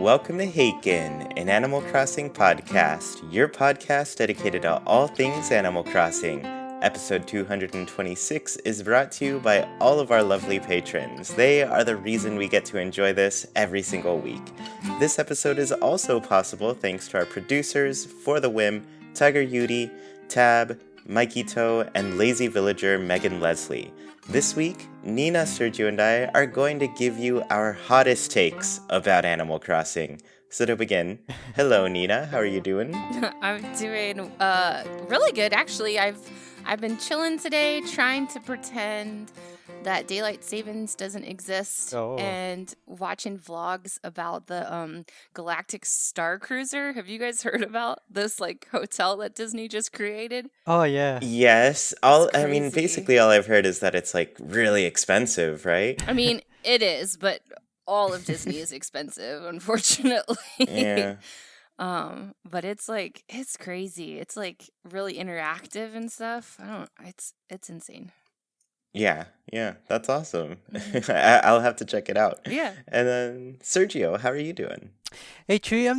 welcome to Haken, an Animal Crossing podcast, your podcast dedicated to all things Animal Crossing. Episode 226 is brought to you by all of our lovely patrons. They are the reason we get to enjoy this every single week. This episode is also possible thanks to our producers, For the Whim, Tiger Yudi, Tab, Mikey Toe, and lazy villager Megan Leslie. This week, Nina, Sergio, and I are going to give you our hottest takes about Animal Crossing. So to begin, hello Nina, how are you doing? I'm doing really good, actually. I've been chilling today, trying to pretend that daylight savings doesn't exist, and watching vlogs about the Galactic Star Cruiser. Have you guys heard about this hotel that Disney just created? Oh yeah. Yes, basically all I've heard is that it's really expensive, right? I mean, it is, but all of Disney is expensive, unfortunately. Yeah. But it's crazy. It's really interactive and stuff. It's insane. Yeah, that's awesome. I'll have to check it out. Yeah. And then Sergio, how are you doing? Hey Chuy, I'm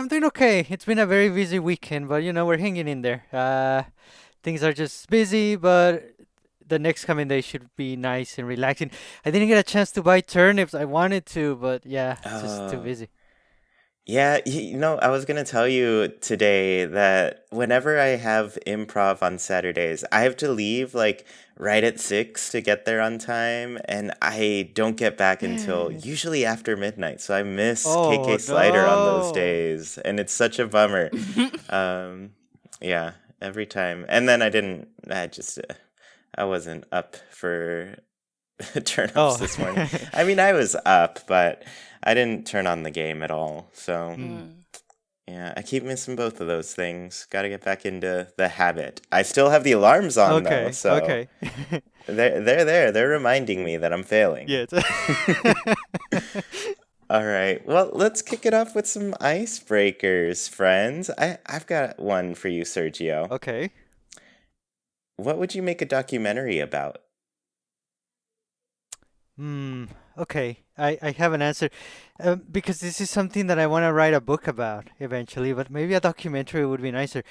doing okay. It's been a very busy weekend, but we're hanging in there. Things are just busy, but the next coming day should be nice and relaxing. I didn't get a chance to buy turnips. I wanted to, but yeah, it's just too busy. Yeah, I was going to tell you today that whenever I have improv on Saturdays, I have to leave right at 6 to get there on time, and I don't get back until usually after midnight. So I miss KK Slider on those days, and it's such a bummer. Yeah, every time. And then I wasn't up for turn-ups this morning. I mean, I was up, but I didn't turn on the game at all. So, yeah, I keep missing both of those things. Got to get back into the habit. I still have the alarms on, though. So okay. They're there. They're reminding me that I'm failing. Yeah. All right. Well, let's kick it off with some icebreakers, friends. I've got one for you, Sergio. Okay. What would you make a documentary about? Okay. I have an answer. Because this is something that I want to write a book about eventually, but maybe a documentary would be nicer.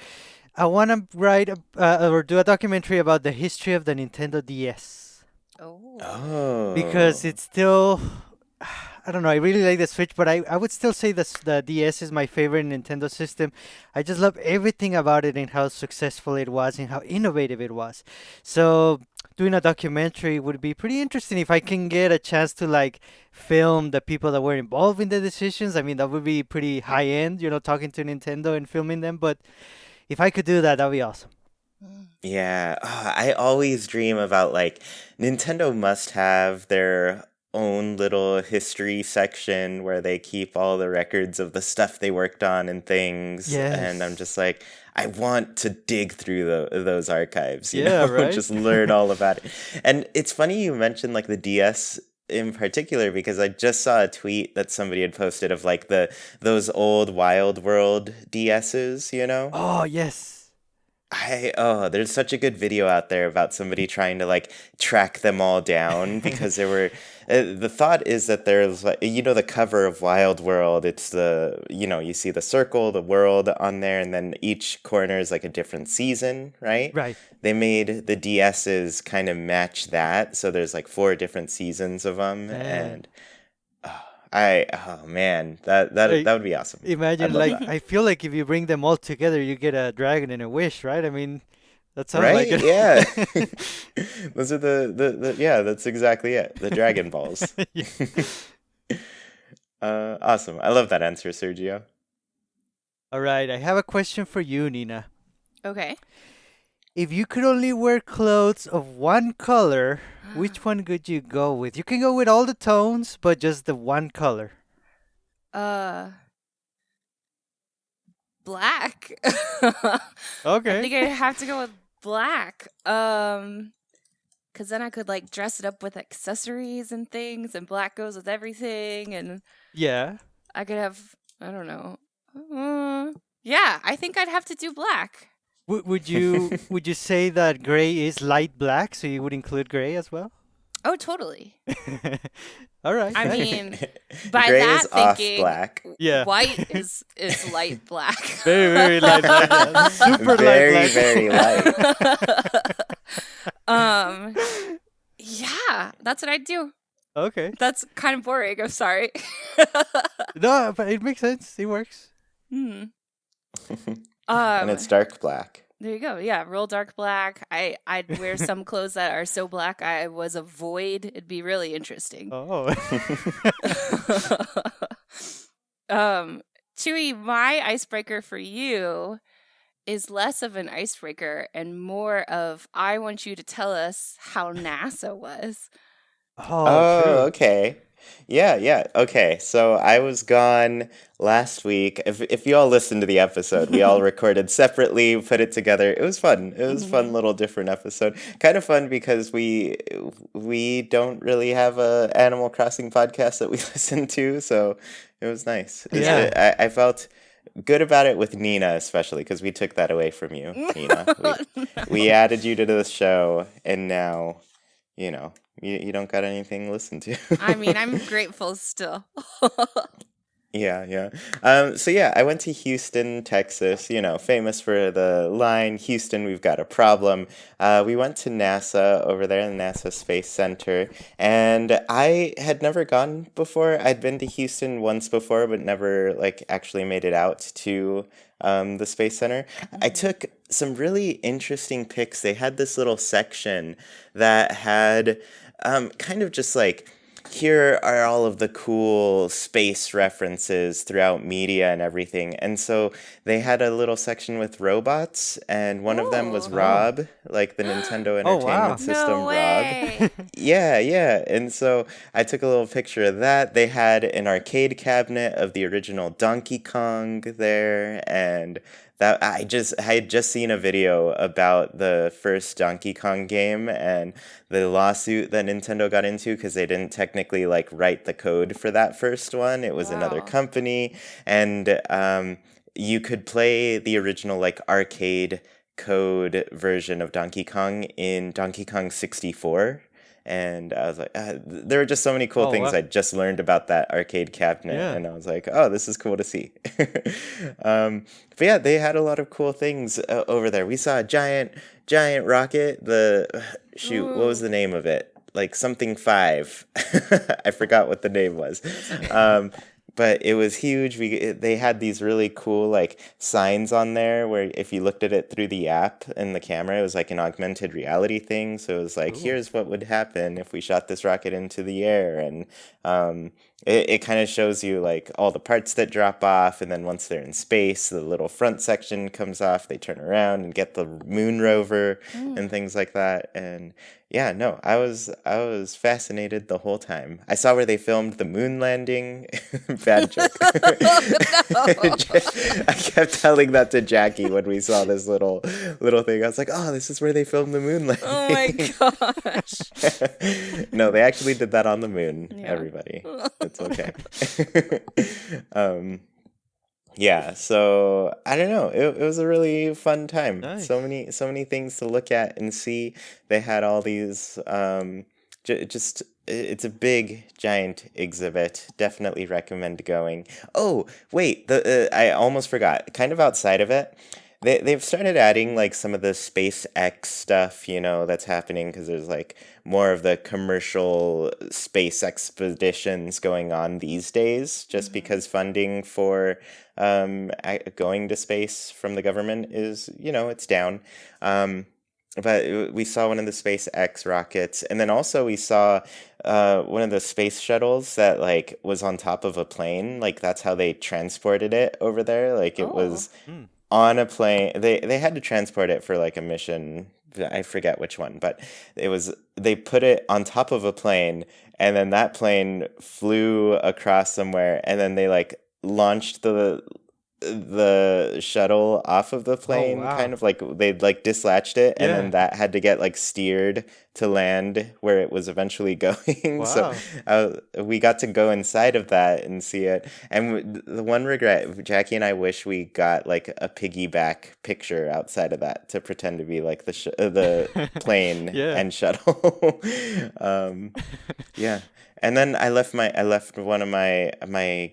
I want to write or do a documentary about the history of the Nintendo DS. Oh. Because it's still, I don't know, I really like the Switch, but I would still say the DS is my favorite Nintendo system. I just love everything about it and how successful it was and how innovative it was. So doing a documentary would be pretty interesting if I can get a chance to film the people that were involved in the decisions. I mean, that would be pretty high end, talking to Nintendo and filming them. But if I could do that, that'd be awesome. Yeah, I always dream about Nintendo must have their own little history section where they keep all the records of the stuff they worked on and things. Yes. And I'm just I want to dig through those archives, you Yeah, know, right? just learn all about it. And it's funny you mentioned the DS in particular, because I just saw a tweet that somebody had posted of those old Wild World DSs, Oh, yes. There's such a good video out there about somebody trying to track them all down because there were the thought is that there's the cover of Wild World, it's the you see the circle, the world on there, and then each corner is a different season, right? Right. They made the DSs kind of match that, so there's 4 different seasons of them, and man, that would be awesome. Imagine, I feel like if you bring them all together, you get a dragon and a wish, right? I mean, that sounds right? like it. Yeah. Those are the that's exactly it. The Dragon Balls. Awesome. I love that answer, Sergio. All right, I have a question for you, Nina. Okay. If you could only wear clothes of one color, which one could you go with? You can go with all the tones, but just the one color. Black. Okay. I think I'd have to go with black. Because then I could dress it up with accessories and things, and black goes with everything, and Yeah. I could have, I don't know. Yeah, I think I'd have to do black. Would you say that gray is light black, so you would include gray as well? Oh, totally. All right. I nice. mean, by Gray that is off thinking, black. Yeah. white is light black. Very, very light black. Yeah. Super Very, light black. very light. Yeah, that's what I do. Okay. That's kind of boring. I'm sorry. No, but it makes sense. It works. And it's dark black. There you go. Yeah, real dark black. I'd wear some clothes that are so black I was a void. It'd be really interesting. Oh. Chuy, my icebreaker for you is less of an icebreaker and more of I want you to tell us how NASA was. Oh, true. Okay. Yeah. Okay. So I was gone last week. If you all listened to the episode, we all recorded separately, put it together. It was fun. It was a fun little different episode. Kind of fun because we don't really have a Animal Crossing podcast that we listen to, so it was nice. Yeah. I felt good about it with Nina, especially because we took that away from you, Nina. We added you to the show, and now, you don't got anything to listen to. I mean, I'm grateful still. Yeah. So yeah, I went to Houston, Texas, famous for the line, Houston, we've got a problem. We went to NASA over there in the NASA Space Center, and I had never gone before. I'd been to Houston once before, but never actually made it out to the Space Center. I took some really interesting pics. They had this little section that had kind of just here are all of the cool space references throughout media and everything. And so they had a little section with robots, and one of them was Rob, the Nintendo Entertainment System No way. Rob. Yeah. And so I took a little picture of that. They had an arcade cabinet of the original Donkey Kong there, and that I had just seen a video about the first Donkey Kong game and the lawsuit that Nintendo got into because they didn't technically write the code for that first one. It was another company, and you could play the original arcade code version of Donkey Kong in Donkey Kong 64. And I was like, there were just so many cool things I just learned about that arcade cabinet. Yeah. And I was like, oh, this is cool to see. But yeah, they had a lot of cool things over there. We saw a giant rocket. What was the name of it? Something 5. I forgot what the name was. But it was huge. They had these really cool signs on there where if you looked at it through the app and the camera, it was an augmented reality thing. So it was here's what would happen if we shot this rocket into the air. And it kind of shows you all the parts that drop off. And then once they're in space, the little front section comes off. They turn around and get the moon rover and things like that. And yeah, no, I was fascinated the whole time. I saw where they filmed the moon landing. Bad joke. I kept telling that to Jackie when we saw this little thing. I was like, oh, this is where they filmed the moon landing. Oh my gosh. No, they actually did that on the moon, everybody. It's okay. Yeah, so I don't know. It was a really fun time. Nice. So many things to look at and see. They had all these it's a big giant exhibit. Definitely recommend going. Oh, wait, I almost forgot. Kind of outside of it, they've started adding some of the SpaceX stuff, that's happening because there's more of the commercial space expeditions going on these days, just because funding for going to space from the government is, it's down. But we saw one of the SpaceX rockets, and then also we saw one of the space shuttles that was on top of a plane. That's how they transported it over there. It was on a plane. They had to transport it for a mission. I forget which one, but they put it on top of a plane, and then that plane flew across somewhere, and then they launched the shuttle off of the Oh, plane, wow. kind of like they'd like dislatched it, and then Yeah. that had to get like steered to land where it was eventually going. So Wow. we got to go inside of that and see it. And the one regret, Jackie and I wish we got like a piggyback picture outside of that to pretend to be like the plane Yeah. and shuttle. um, yeah. And then I left one of my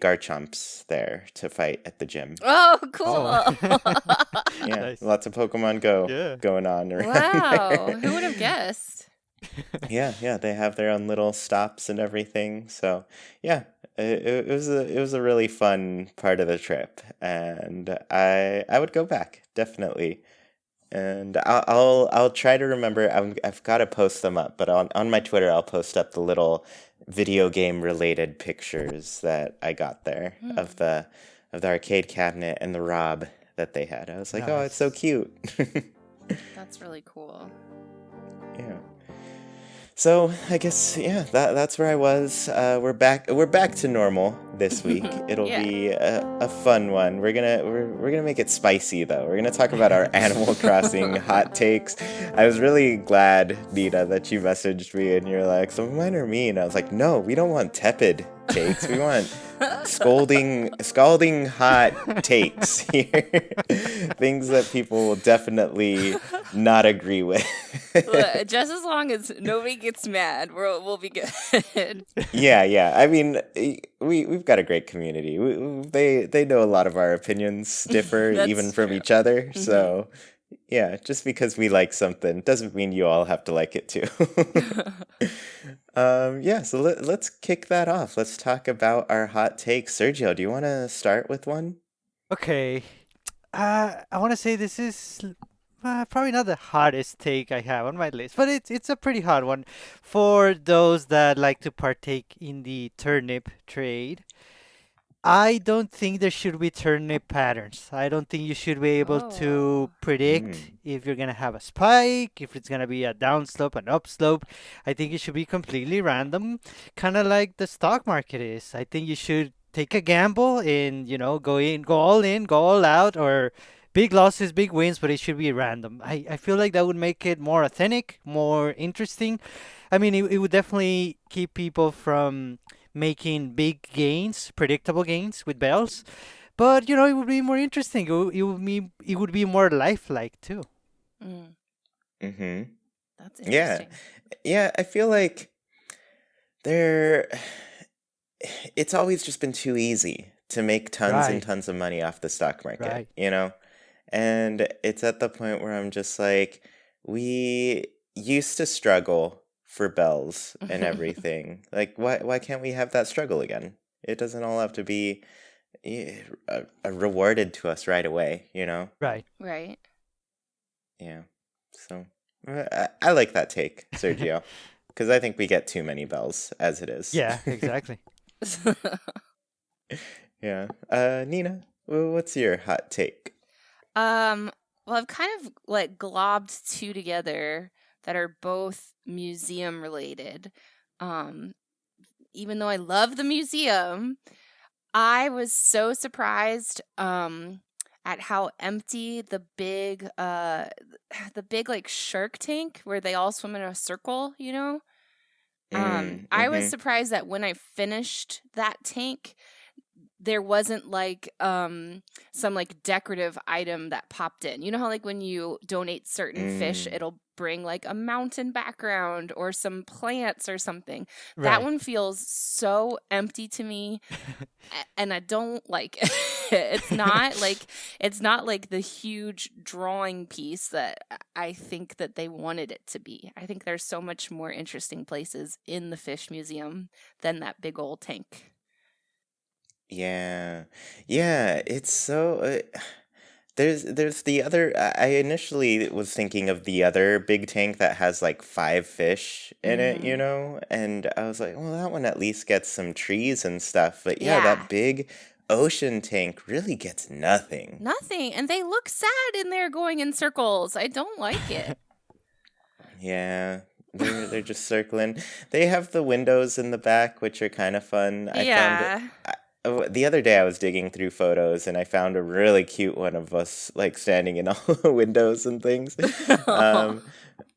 Garchomps there to fight at the gym. Oh, Oh. cool. Yeah, Nice. lots of Pokemon Go Yeah. going on around Wow. Who would there. have guessed? Yeah, they have their own little stops and everything. So yeah, it was a really fun part of the trip, and I would go back definitely. And I'll try to remember. I've got to post them up, but on my Twitter I'll post up the little video game related pictures that I got there Hmm, of the arcade cabinet and the Rob that they had. I was like, oh, it's so Nice. cute. that's really cool. Yeah. So I guess yeah, that's where I was. We're back to normal this week. It'll Yeah. be a fun one. We're gonna make it spicy though. We're gonna talk about our Animal Crossing hot takes. I was really glad, Nina, that you messaged me and you're like, some of mine are mean. I was like, no, we don't want tepid takes. We want scalding hot takes here. Things that people will definitely not agree with. Look, just as long as nobody gets mad, we'll be good. Yeah. I mean, we've got a great community. They know a lot of our opinions differ even That's from true. each other. Hmm. So yeah, just because we like something doesn't mean you all have to like it too. Yeah. So let's kick that off. Let's talk about our hot takes. Sergio, do you want to start with one? Okay. I want to say this is probably not the hardest take I have on my list, but it's a pretty hard one for those that like to partake in the turnip trade. I don't think there should be turnip patterns. I don't think you should be able to Oh. predict Mm, if you're gonna have a spike, if it's gonna be a downslope, an upslope. I think it should be completely random, kind of like the stock market is. I think you should take a gamble and, go in, go all in, go all out, or big losses, big wins, but it should be random. I feel like that would make it more authentic, more interesting. I mean, it would definitely keep people from making big gains, predictable gains with bells. But it would be more interesting. It would be more lifelike too. Mm, mm-hmm. that's Yeah. interesting. Yeah, I feel like there it's always just been too easy to make tons and Right, tons of money off the stock market, right, you know? And it's at the point where I'm just like, we used to struggle for bells and everything. Like, why can't we have that struggle again? It doesn't all have to be rewarded to us right away, you know? right. Right. Yeah. So I like that take, Sergio, because I think we get too many bells as it is. Yeah, exactly. Yeah. Nina, what's your hot take? Um, well, I've kind of like globbed two together that are both museum related. Um, Even though I love the museum, I was so surprised at how empty the big like shark tank where they all swim in a circle, you know? I was Mm-hmm. surprised that when I finished that tank, there wasn't like some like decorative item that popped in. You know how like when you donate certain fish, Mm. it'll bring like a mountain background or some plants or something. That Right. one feels so empty to me and I don't like it. It's not like the huge drawing piece that I think that they wanted it to be. I think there's so much more interesting places in the fish museum than that big old tank. Yeah. Yeah, it's so there's the other I initially was thinking of the other big tank that has like five fish in it, you Mhm. know? And I was like, well, that one at least gets some trees and stuff. But yeah, that Yeah. big ocean tank really gets nothing. Nothing. And they look sad in there going in circles. I don't like it. Yeah. They're just circling. They have the windows in the back, which are kind of fun. Yeah. the other day I was digging through photos and I found a really cute one of us like standing in all the windows and things. Um,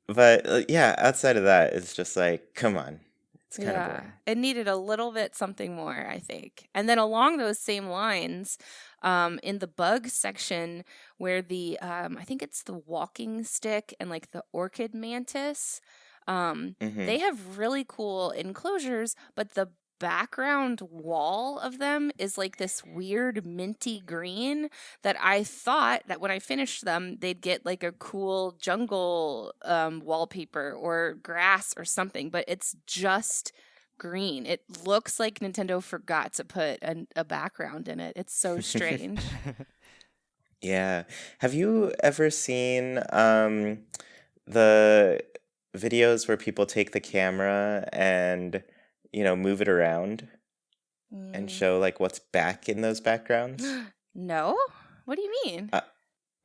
but yeah, outside of that, it's just like, come on, it's kind of Yeah, boring. it needed a little bit something more, I think. And then along those same lines, in the bug section where I think it's the walking stick and like the orchid mantis, Hmm. they have really cool enclosures, but the background wall of them is like this weird minty green that I thought that when I finished them, they'd get like a cool jungle wallpaper or grass or something, but it's just green. It looks like Nintendo forgot to put a background in it. It's so strange. Yeah. Have you ever seen the videos where people take the camera and, move it around and Mm. show like what's back in those backgrounds? No? What do you mean? Uh,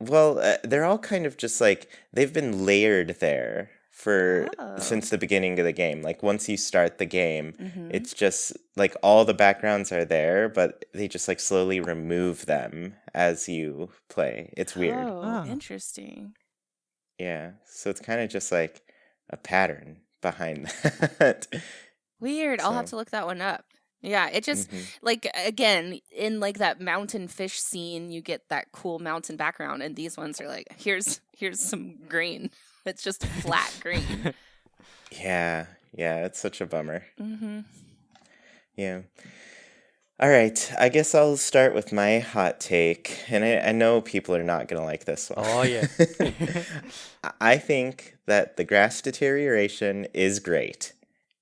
well, they're all kind of just like they've been layered there for Oh. since the beginning of the game. Like once you start the game, Mm-hmm. it's just like all the backgrounds are there, but they just like slowly remove them as you play. It's weird. Oh, Ah. interesting. Yeah. So it's kind of just like a pattern behind that. Weird. I'll have So, to look that one up. Yeah, it just mhm. like again in like that mountain fish scene, you get that cool mountain background, and these ones are like here's some green. It's just flat green. Yeah. Yeah, it's such a bummer. Mm-hmm. Yeah. All right, I guess I'll start with my hot take, and I know people are not going to like this one. Oh yeah. I think that the grass deterioration is great.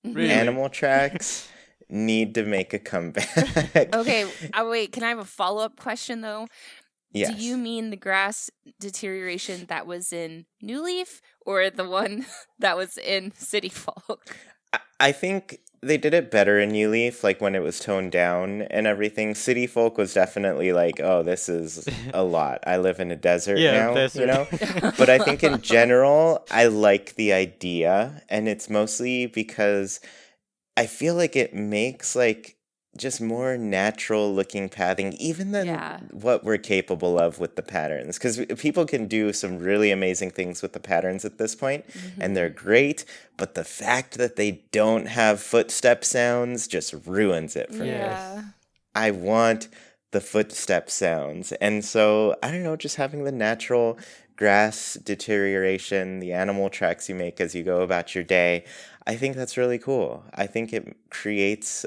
Mm-hmm. Really? Animal tracks need to make a comeback. Okay. Wait. Can I have a follow up question though? Do you Yes. mean the grass deterioration that was in New Leaf, or the one that was in City Folk? I think they did it better in New Leaf, like when it was toned down and everything. City Folk was definitely like, oh, this is a lot. I live in a desert Yeah, now, desert. But I think in general, I like the idea, and it's mostly because I feel like it makes like just more natural looking pathing, even than Yeah. what we're capable of with the patterns. Because people can do some really amazing things with the patterns at this point, and they're Mm-hmm. great. But the fact that they don't have footstep sounds just ruins it for me. Yes. Yeah. I want the footstep sounds. And so, I don't know, just having the natural grass deterioration, the animal tracks you make as you go about your day, I think that's really cool. I think it creates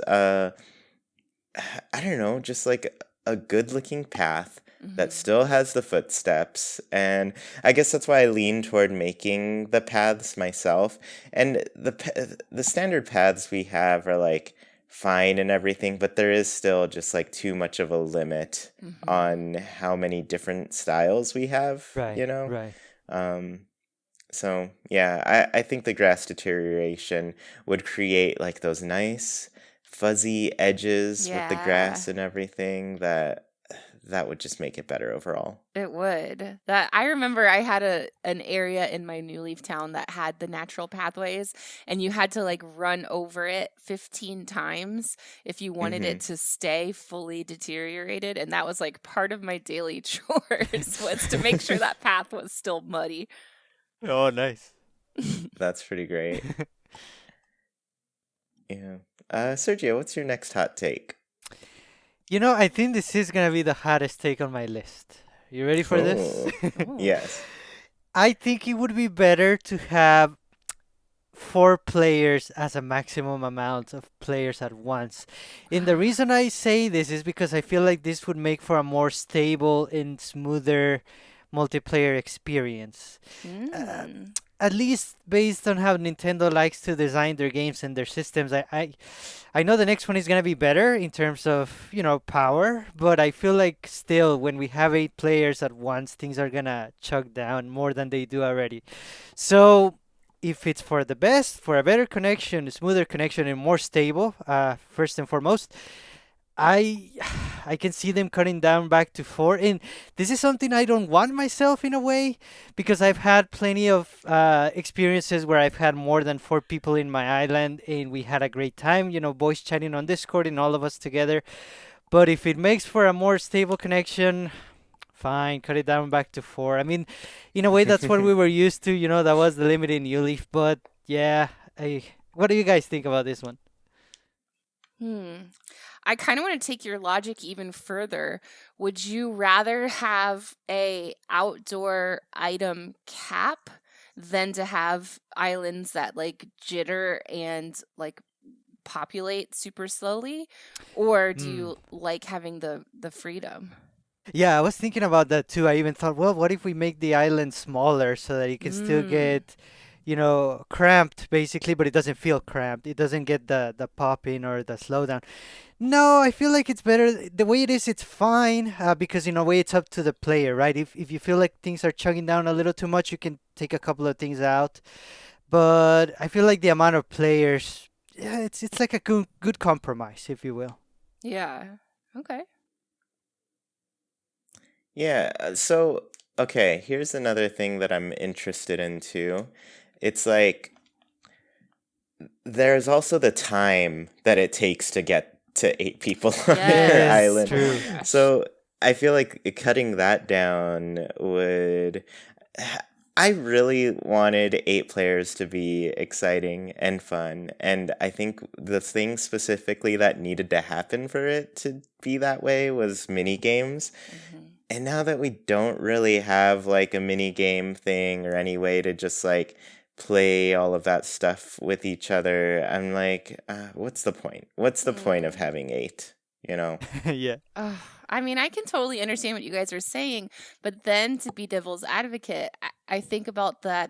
I don't know, just like a good looking path that Mm-hmm. still has the footsteps. And I guess that's why I lean toward making the paths myself. And the standard paths we have are like fine and everything, but there is still just like too much of a limit Mm-hmm. on how many different styles we have, Right, right. Um, so yeah, I think the grass deterioration would create like those nice fuzzy edges with the Yeah. grass and everything that would just make it better overall. It would. That I remember I had an area in my New Leaf town that had the natural pathways, and you had to like run over it 15 times if you wanted Hmm. it to stay fully deteriorated, and that was like part of my daily chores was to make sure that path was still muddy. Oh, nice. That's pretty great. Yeah. Sergio, what's your next hot take? I think this is gonna be the hottest take on my list. You ready for this? Oh, Ooh. yes. I think it would be better to have 4 players as a maximum amount of players at once. And the reason I say this is because I feel like this would make for a more stable and smoother multiplayer experience. Uh, Mm. at least based on how Nintendo likes to design their games and their systems, I know the next one is gonna be better in terms of power, but I feel like still when we have 8 players at once, things are gonna chug down more than they do already. So if it's for the best, for a better connection, a smoother connection, and more stable, first and foremost, I I can see them cutting down back to 4, and this is something I don't want myself in a way, because I've had plenty of experiences where I've had more than 4 people in my island, and we had a great time, voice chatting on Discord and all of us together. But if it makes for a more stable connection, fine, cut it down back to 4. I mean, in a way, that's what we were used to. That was the limit in ULEAF. But yeah, what do you guys think about this one? I kind of want to take your logic even further. Would you rather have a outdoor item cap than to have islands that like jitter and like populate super slowly, or do you like having the freedom? Yeah, I was thinking about that too. I even thought, well, what if we make the island smaller so that it can still get, cramped basically, but it doesn't feel cramped. It doesn't get the pop-in or the slowdown. No, I feel like it's better the way it is. It's fine because in a way it's up to the player, right? If you feel like things are chugging down a little too much, you can take a couple of things out. But I feel like the amount of players, yeah, it's like a good compromise, if you will. Yeah. Okay. Yeah, so, okay, here's another thing that I'm interested in too. It's like, there's also the time that it takes to get to 8 people on your Yes. island. True. Oh my gosh. So I feel like cutting that down would. I really wanted 8 players to be exciting and fun, and I think the thing specifically that needed to happen for it to be that way was mini games. And now that we don't really have like a mini game thing or any way to just like play all of that stuff with each other, I'm like, what's the point? What's the point of having 8? Yeah. I mean, I can totally understand what you guys are saying, but then to be devil's advocate, I think about that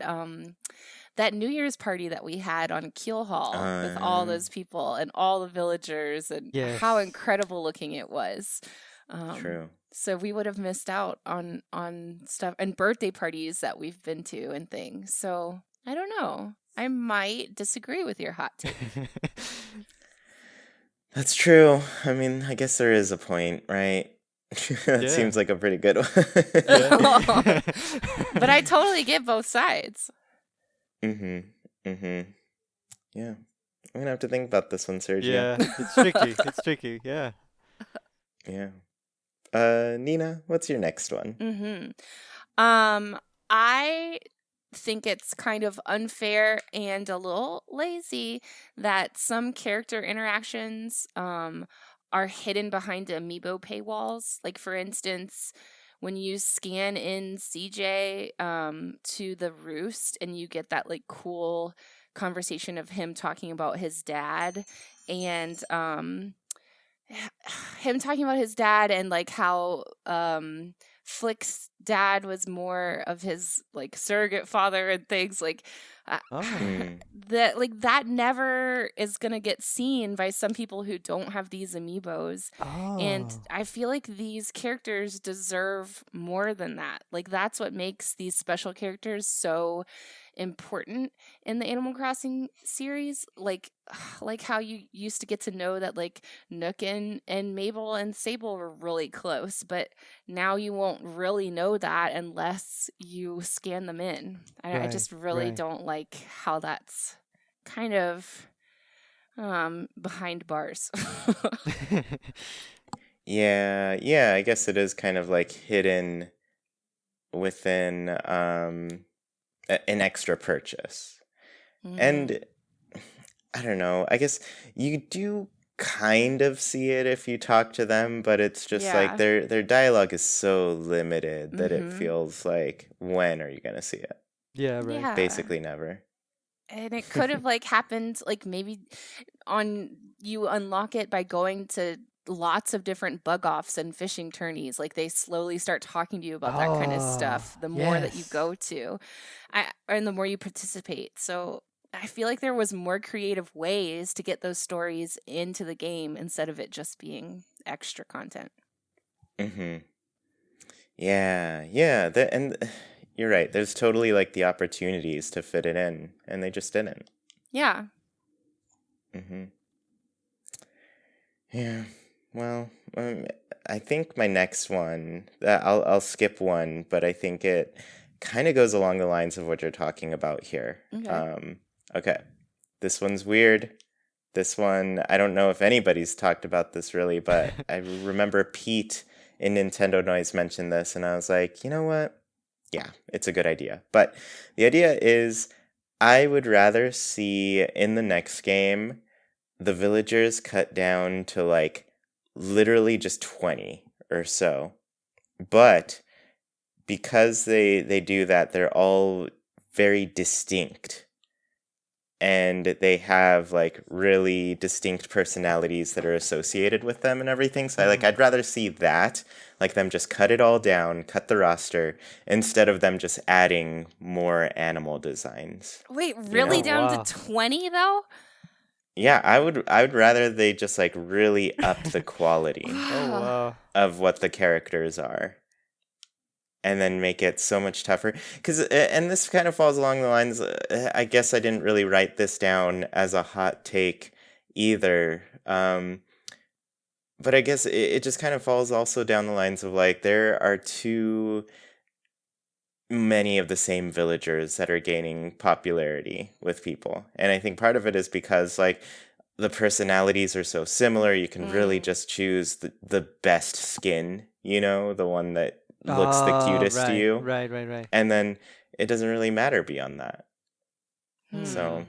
New Year's party that we had on Keel Hall with all those people and all the villagers and how Yes. incredible looking it was. True. So we would have missed out on stuff and birthday parties that we've been to and things. So I don't know. I might disagree with your hot take. That's true. I mean, I guess there is a point, right? That Yeah. seems like a pretty good one. Yeah. But I totally get both sides. Yeah. I'm gonna have to think about this one, Sergio. Yeah, it's tricky. It's tricky. Yeah. Yeah. Nina, what's your next one? I think it's kind of unfair and a little lazy that some character interactions are hidden behind amiibo paywalls. Like, for instance, when you scan in CJ to the roost and you get that like cool conversation of him talking about his dad and like how Flick's dad was more of his like surrogate father and things like that never is gonna get seen by some people who don't have these amiibos. And I feel like these characters deserve more than that. Like, that's what makes these special characters so important in the Animal Crossing series. Like how you used to get to know that like Nook and Mabel and Sable were really close, but now you won't really know that unless you scan them in. I just really don't like how that's kind of behind bars. Yeah, I guess it is kind of like hidden within an extra purchase. And I don't know, I guess you do kind of see it if you talk to them, but it's just like their dialogue is so limited that it feels like, when are you gonna see it? Yeah, right. Yeah. Basically never. And it could have like happened like maybe you unlock it by going to lots of different bug offs and fishing tourneys. Like, they slowly start talking to you about that kind of stuff the more that you go to and the more you participate. So I feel like there was more creative ways to get those stories into the game instead of it just being extra content. Yeah, and you're right. There's totally like the opportunities to fit it in, and they just didn't. Yeah. Yeah. Well, I think my next one, I'll skip one, but I think it kind of goes along the lines of what you're talking about here. Okay. Okay. This one's weird. This one, I don't know if anybody's talked about this really, but I remember Pete in Nintendo Noise mentioned this, and I was like, you know what? Yeah, it's a good idea. But the idea is I would rather see in the next game the villagers cut down to like literally just 20 or so. But because they do that, they're all very distinct. And they have like really distinct personalities that are associated with them and everything. So I'd rather see that, like them just cut it all down, cut the roster, instead of them just adding more animal designs. Wait, really know? down Wow. to 20 though? Yeah, I would rather they just like really up the quality Oh wow. of what the characters are. And then make it so much tougher. Because, and this kind of falls along the lines, I guess I didn't really write this down as a hot take either. But I guess it just kind of falls also down the lines of like, there are too many of the same villagers that are gaining popularity with people. And I think part of it is because like, the personalities are so similar, you can really just choose the best skin, the one that looks the cutest to you. Right. And then it doesn't really matter beyond that. So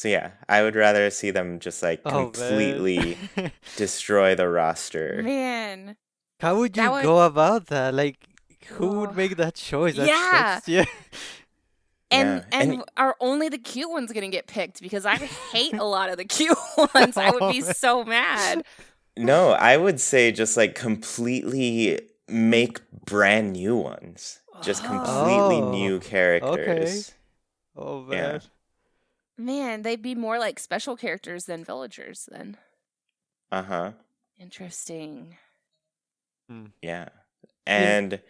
yeah, I would rather see them just like completely destroy the roster. Man. How would you go about that? Like, who would make that choice? Yeah. And And are only the cute ones going to get picked? Because I hate a lot of the cute ones. I would be so mad. No, I would say just like completely make brand new ones. Just completely new characters. Okay. Oh, man. Yeah. Man, they'd be more like special characters than villagers then. Uh-huh. Interesting. Yeah. And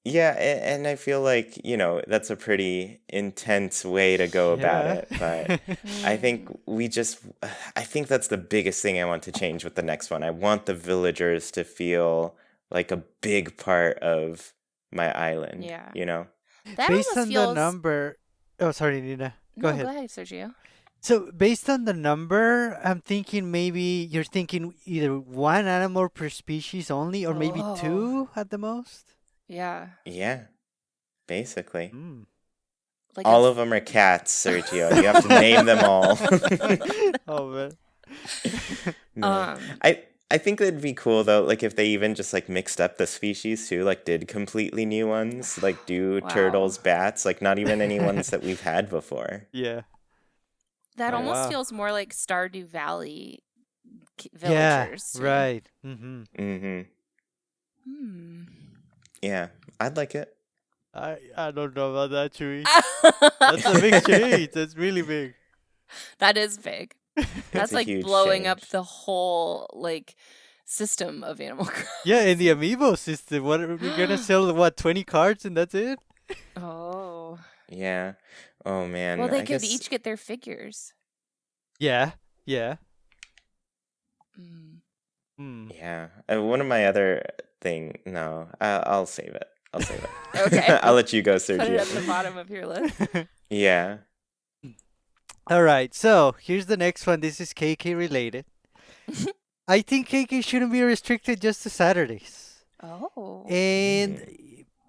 yeah, and I feel like, that's a pretty intense way to go about it. But I think I think that's the biggest thing I want to change with the next one. I want the villagers to feel like a big part of my island. Yeah. That based on almost feels... the number. Oh, sorry, Nina. Go ahead. Go ahead, Sergio. So, based on the number, I'm thinking maybe you're thinking either one animal per species only, or maybe two at the most. Yeah. Yeah, basically. Like all of them are cats, Sergio. You have to name them all. Oh, man. No. I think that'd be cool, though, like, if they even just, like, mixed up the species, too, like, did completely new ones, like, do turtles, bats, like, not even any ones that we've had before. Yeah. That almost feels more like Stardew Valley villagers. Yeah, right. Yeah, I'd like it. I don't know about that, Chuy. That's a big change. That's really big. That is big. That's like blowing up the whole like system of Animal Crossing. Yeah, in the amiibo system, what are we gonna sell? What, 20 cards and that's it? Oh. Yeah. Oh man. Well, they could each get their figures. Yeah. Yeah. One of my other thing. No, I'll save it. Okay. I'll let you go, Sergio. Put it at the bottom of your list. Yeah. All right. So here's the next one. This is KK related. I think KK shouldn't be restricted just to Saturdays. Oh. And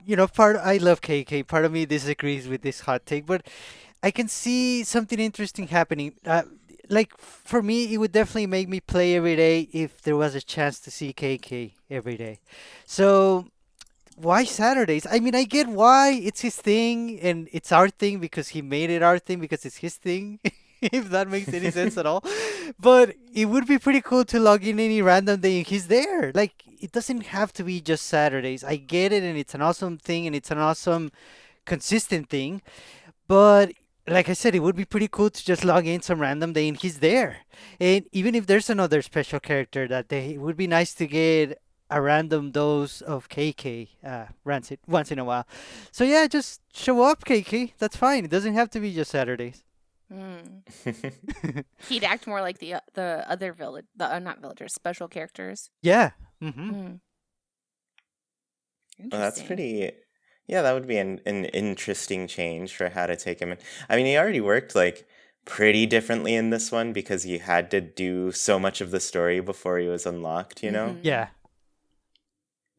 I love KK. Part of me disagrees with this hot take, but I can see something interesting happening. Like, for me, it would definitely make me play every day if there was a chance to see KK every day. So, why Saturdays? I mean, I get why it's his thing and it's our thing because he made it our thing because it's his thing, if that makes any sense at all. But it would be pretty cool to log in any random day and he's there. Like, it doesn't have to be just Saturdays. I get it, and it's an awesome thing and it's an awesome, consistent thing. But like I said, it would be pretty cool to just log in some random day and he's there. And even if there's another special character that day, it would be nice to get a random dose of KK once in a while. So yeah, just show up, KK. That's fine. It doesn't have to be just Saturdays. He'd act more like the other not villagers, special characters. Yeah. Well, that's pretty. Yeah, that would be an interesting change for how to take him in. I mean, he already worked like pretty differently in this one because you had to do so much of the story before he was unlocked, you know? Yeah.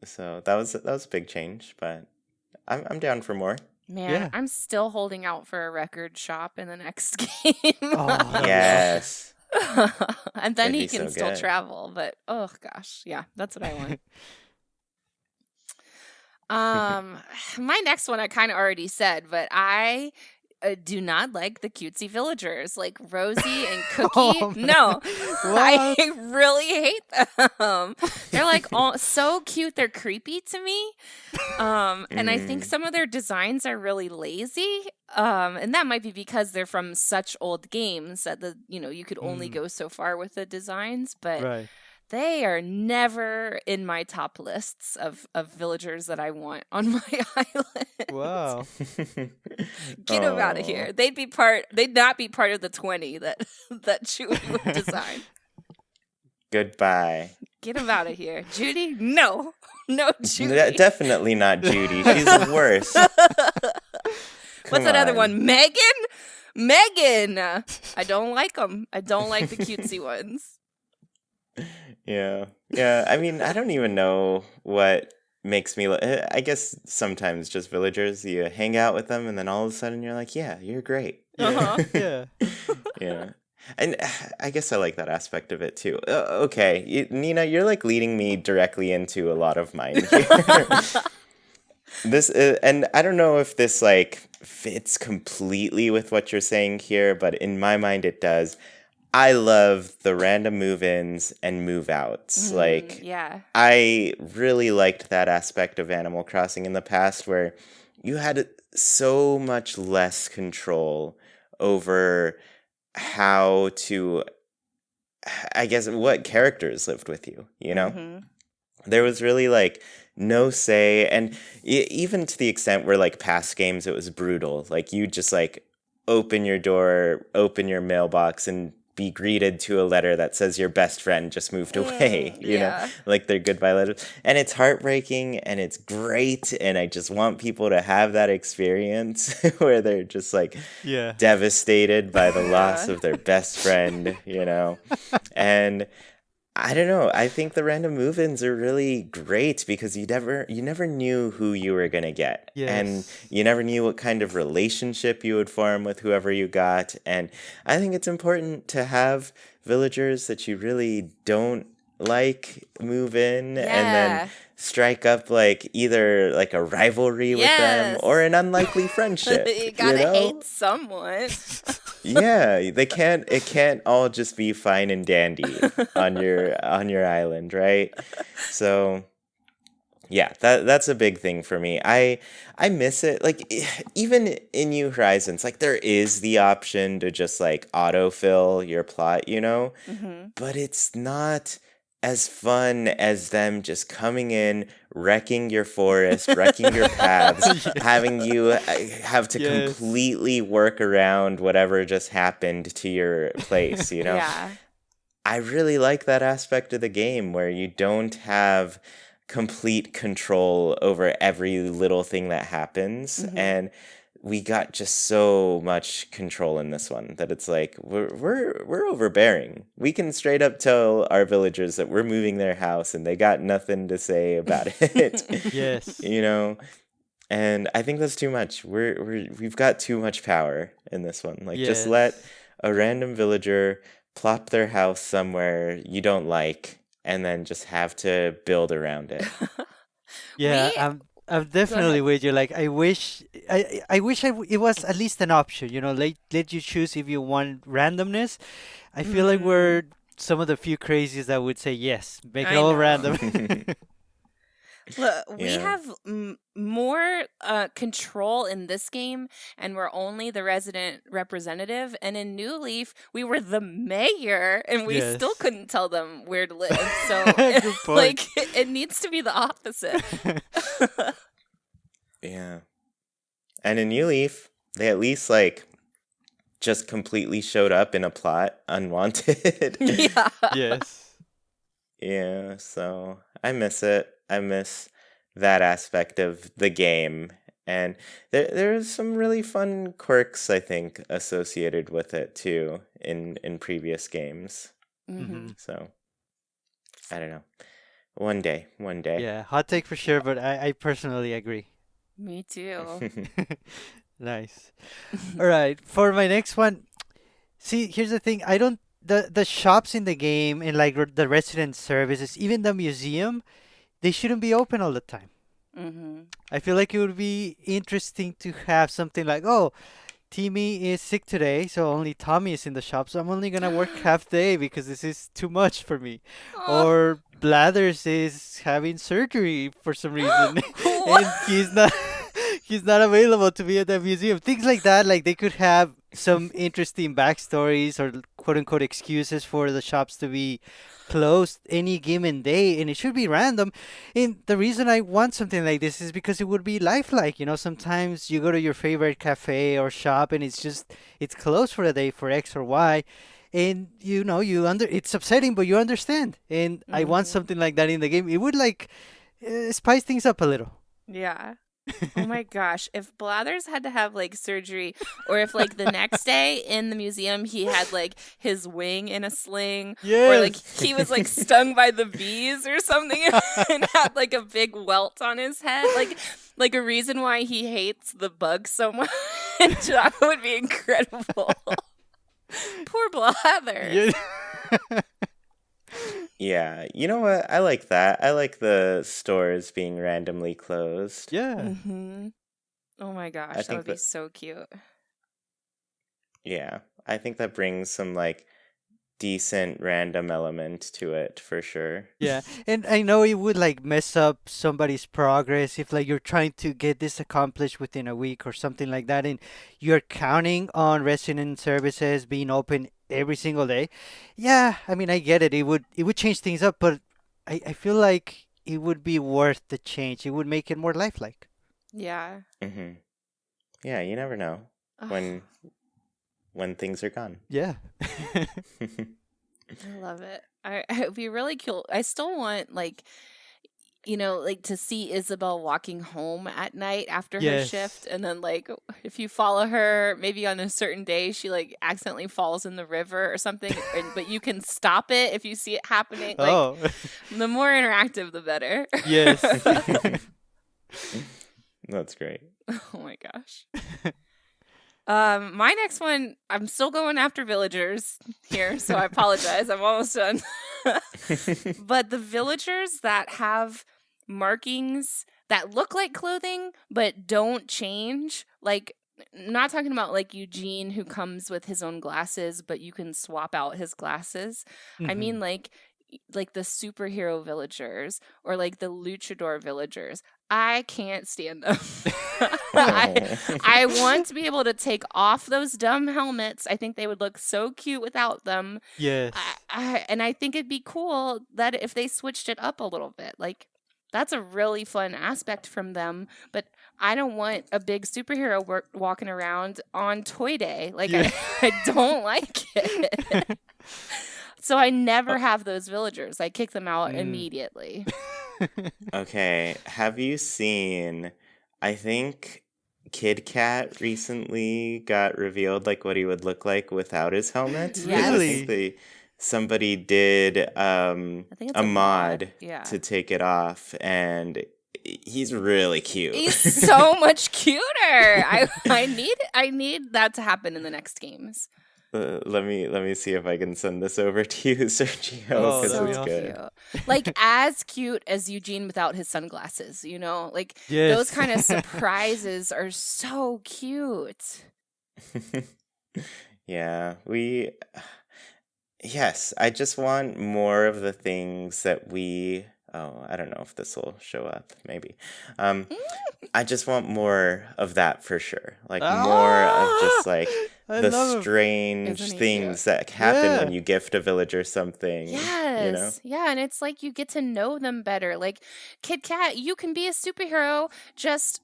So that was a big change, but I'm down for more. Man, Yeah. I'm still holding out for a record shop in the next game. Oh, that'd be Yes. And then It'd he be can so still good. travel, but oh gosh, yeah, that's what I want. My next one I kind of already said, but I do not like the cutesy villagers like Rosie and Cookie. Oh, No, I What? really hate them. They're like all so cute. They're creepy to me. And I think Mm. some of their designs are really lazy. And that might be because they're from such old games that you could only Mm, go so far with the designs, but right. they are never in my top lists of villagers that I want on my island. Wow. Get them out of Aw. here. They'd not be part of the 20 that Chewy would design. Goodbye. Get them out of here. Judy? No. No, Judy. Definitely not Judy. She's the worst. What's Come another on. one? Megan! I don't like them. I don't like the cutesy ones. Yeah. Yeah. I mean, I don't even know what makes me. I guess sometimes just villagers, you hang out with them, and then all of a sudden you're like, yeah, you're great. Uh-huh. Yeah. Yeah. And I guess I like that aspect of it too. Okay. Nina, you're like leading me directly into a lot of mine here. This and I don't know if this like fits completely with what you're saying here, but in my mind it does. I love the random move-ins and move-outs. Like Yeah. I really liked that aspect of Animal Crossing in the past where you had so much less control over how to, I guess, what characters lived with you, you know? Mhm. There was really like no say, and even to the extent where like past games it was brutal. Like you just like open your door, open your mailbox, and be greeted to a letter that says your best friend just moved away. You know, Yeah. like their goodbye letters, and it's heartbreaking and it's great, and I just want people to have that experience where they're just like Yeah. devastated by the loss Yeah. of their best friend. You know, and I don't know. I think the random move-ins are really great because you never knew who you were gonna get, and Yes. you never knew what kind of relationship you would form with whoever you got. And I think it's important to have villagers that you really don't like move in, and then Yeah. strike up like either like a rivalry with them Yes. or an unlikely friendship. You gotta know? hate someone. Yeah, it can't all just be fine and dandy on your island, right? So yeah, that's a big thing for me. I miss it. Like even in New Horizons, like there is the option to just like autofill your plot, you know? Mm-hmm. But it's not as fun as them just coming in, wrecking your forest, wrecking your paths, having you have to Yes. completely work around whatever just happened to your place, you know? Yeah. I really like that aspect of the game where you don't have complete control over every little thing that happens. Mhm. And we got just so much control in this one that it's like we're overbearing. We can straight up tell our villagers that we're moving their house and they got nothing to say about it. Yes. You know? And I think that's too much. We've got too much power in this one. Like just let Yes. a random villager plop their house somewhere you don't like and then just have to build around it. Yeah, We I'm definitely ahead. with you. Like I wish it was at least an option, let you choose if you want randomness. I feel like Mm, we're some of the few crazies that would say yes, make it I all know. random. Look, we Yeah. have more control in this game, and we're only the resident representative. And in New Leaf, we were the mayor, and we still Yes. couldn't tell them where to live. So, Good point. like, it needs to be the opposite. Yeah. And in New Leaf, they at least like just completely showed up in a plot unwanted. Yeah. Yes. Yeah, so I miss it. I miss that aspect of the game. And there's some really fun quirks, I think, associated with it too in previous games. Mm-hmm. So I don't know. One day. Yeah, hot take for sure, but I personally agree. Me too. Nice. All right, for my next one, see, here's the thing. I don't the shops in the game and like the resident services, even the museum, they shouldn't be open all the time. Mm-hmm. I feel like it would be interesting to have something like, oh, Timmy is sick today, so only Tommy is in the shop, so I'm only gonna work half day because this is too much for me. Oh, Or Blathers is having surgery for some reason what? and he's not available to be at the museum. Things like that, like they could have some interesting backstories or quote unquote excuses for the shops to be closed any given day, and it should be random. And the reason I want something like this is because it would be lifelike. You know, sometimes you go to your favorite cafe or shop and it's closed for the day for X or Y. And you know, it's upsetting, but you understand. And I want Mm-hmm. something like that in the game. It would like spice things up a little. Yeah. Oh my gosh. If Blathers had to have like surgery, or if like the next day in the museum he had like his wing in a sling, or like Yes. he was like stung by the bees or something and had like a big welt on his head, like a reason why he hates the bug so much, that would be incredible. Poor Blathers. Yeah. Yeah, you know what? I like that. I like the stores being randomly closed. Yeah. Mm-hmm. Oh my I gosh, that think would be that so cute. yeah, I think that brings some like decent random element to it for sure. Yeah, and I know it would like mess up somebody's progress if like you're trying to get this accomplished within a week or something like that, and you're counting on resident services being open every single day. Yeah, I mean I get it. It would change things up, but I feel like it would be worth the change. It would make it more lifelike. Yeah. Hmm. Yeah, you never know Oh, when when things are gone. Yeah. I love it. It'd be really cool. I still want like to see Isabel walking home at night after her shift, Yes. and then like if you follow her, maybe on a certain day she like accidentally falls in the river or something, but you can stop it if you see it happening. Like Oh. the more interactive, the better. Yes. That's great. Oh my gosh. My next one, I'm still going after villagers here, so I apologize. I'm almost done. But the villagers that have markings that look like clothing but don't change, like not talking about like Eugene who comes with his own glasses, but you can swap out his glasses. I Hmm. mean like the superhero villagers or like the luchador villagers. I can't stand them. I, Oh. I want to be able to take off those dumb helmets. I think they would look so cute without them. Yes. And I think it'd be cool that if they switched it up a little bit. Like that's a really fun aspect from them, but I don't want a big superhero walking around on Toy Day. Like Yeah. I don't like it. So I never have those villagers. I kick them out Mm. immediately. Okay, have you seen, I think Kid Cat recently got revealed like what he would look like without his helmet? Because I Yes. think Really? somebody did I think it's a a mod. mod Yeah. to take it off, and he's really cute. He's so much cuter. I need that to happen in the next games. Let me see if I can send this over to you, Sergio, Oh, because that'd be it's So good. cute. Like as cute as Eugene without his sunglasses, Like those Yes. kind of surprises are so cute. Yeah, yes, I just want more of the things that we. Oh, I don't know if this will show up. Maybe. Um, I just want more of that for sure. Like more of Ah, just like I the love him. strange Isn't he things cute? that happen when Yeah. you gift a villager something, you know? Yes. Yeah, and it's like you get to know them better. Like Kid Cat, you can be a superhero, just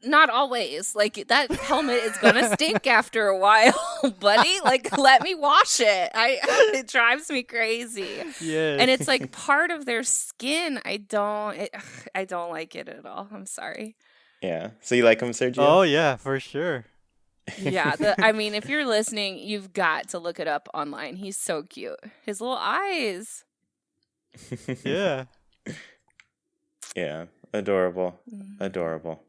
not always. Like that helmet is gonna stink after a while, buddy. Like let me wash it. It drives me crazy. Yes. And it's like part of their skin. I don't like it at all. I'm sorry. Yeah. So you like him, Sergio? Oh yeah, for sure. Yeah, I mean, if you're listening, you've got to look it up online. He's so cute. His little eyes. Yeah. Yeah. Adorable. Mhm. Adorable.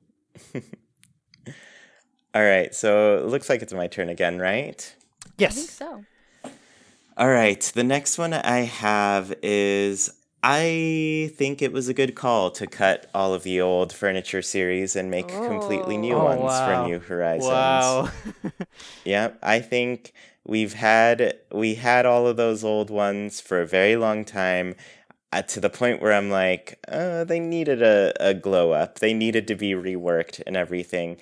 All right. So it looks like it's my turn again, right? I think Yes. so. All right. The next one I have is I think it was a good call to cut all of the old furniture series and make completely new Oh Oh. ones for wow. New Horizons. Wow. Yep, I think we had all of those old ones for a very long time, to the point where I'm like, they needed a glow up. They needed to be reworked and everything.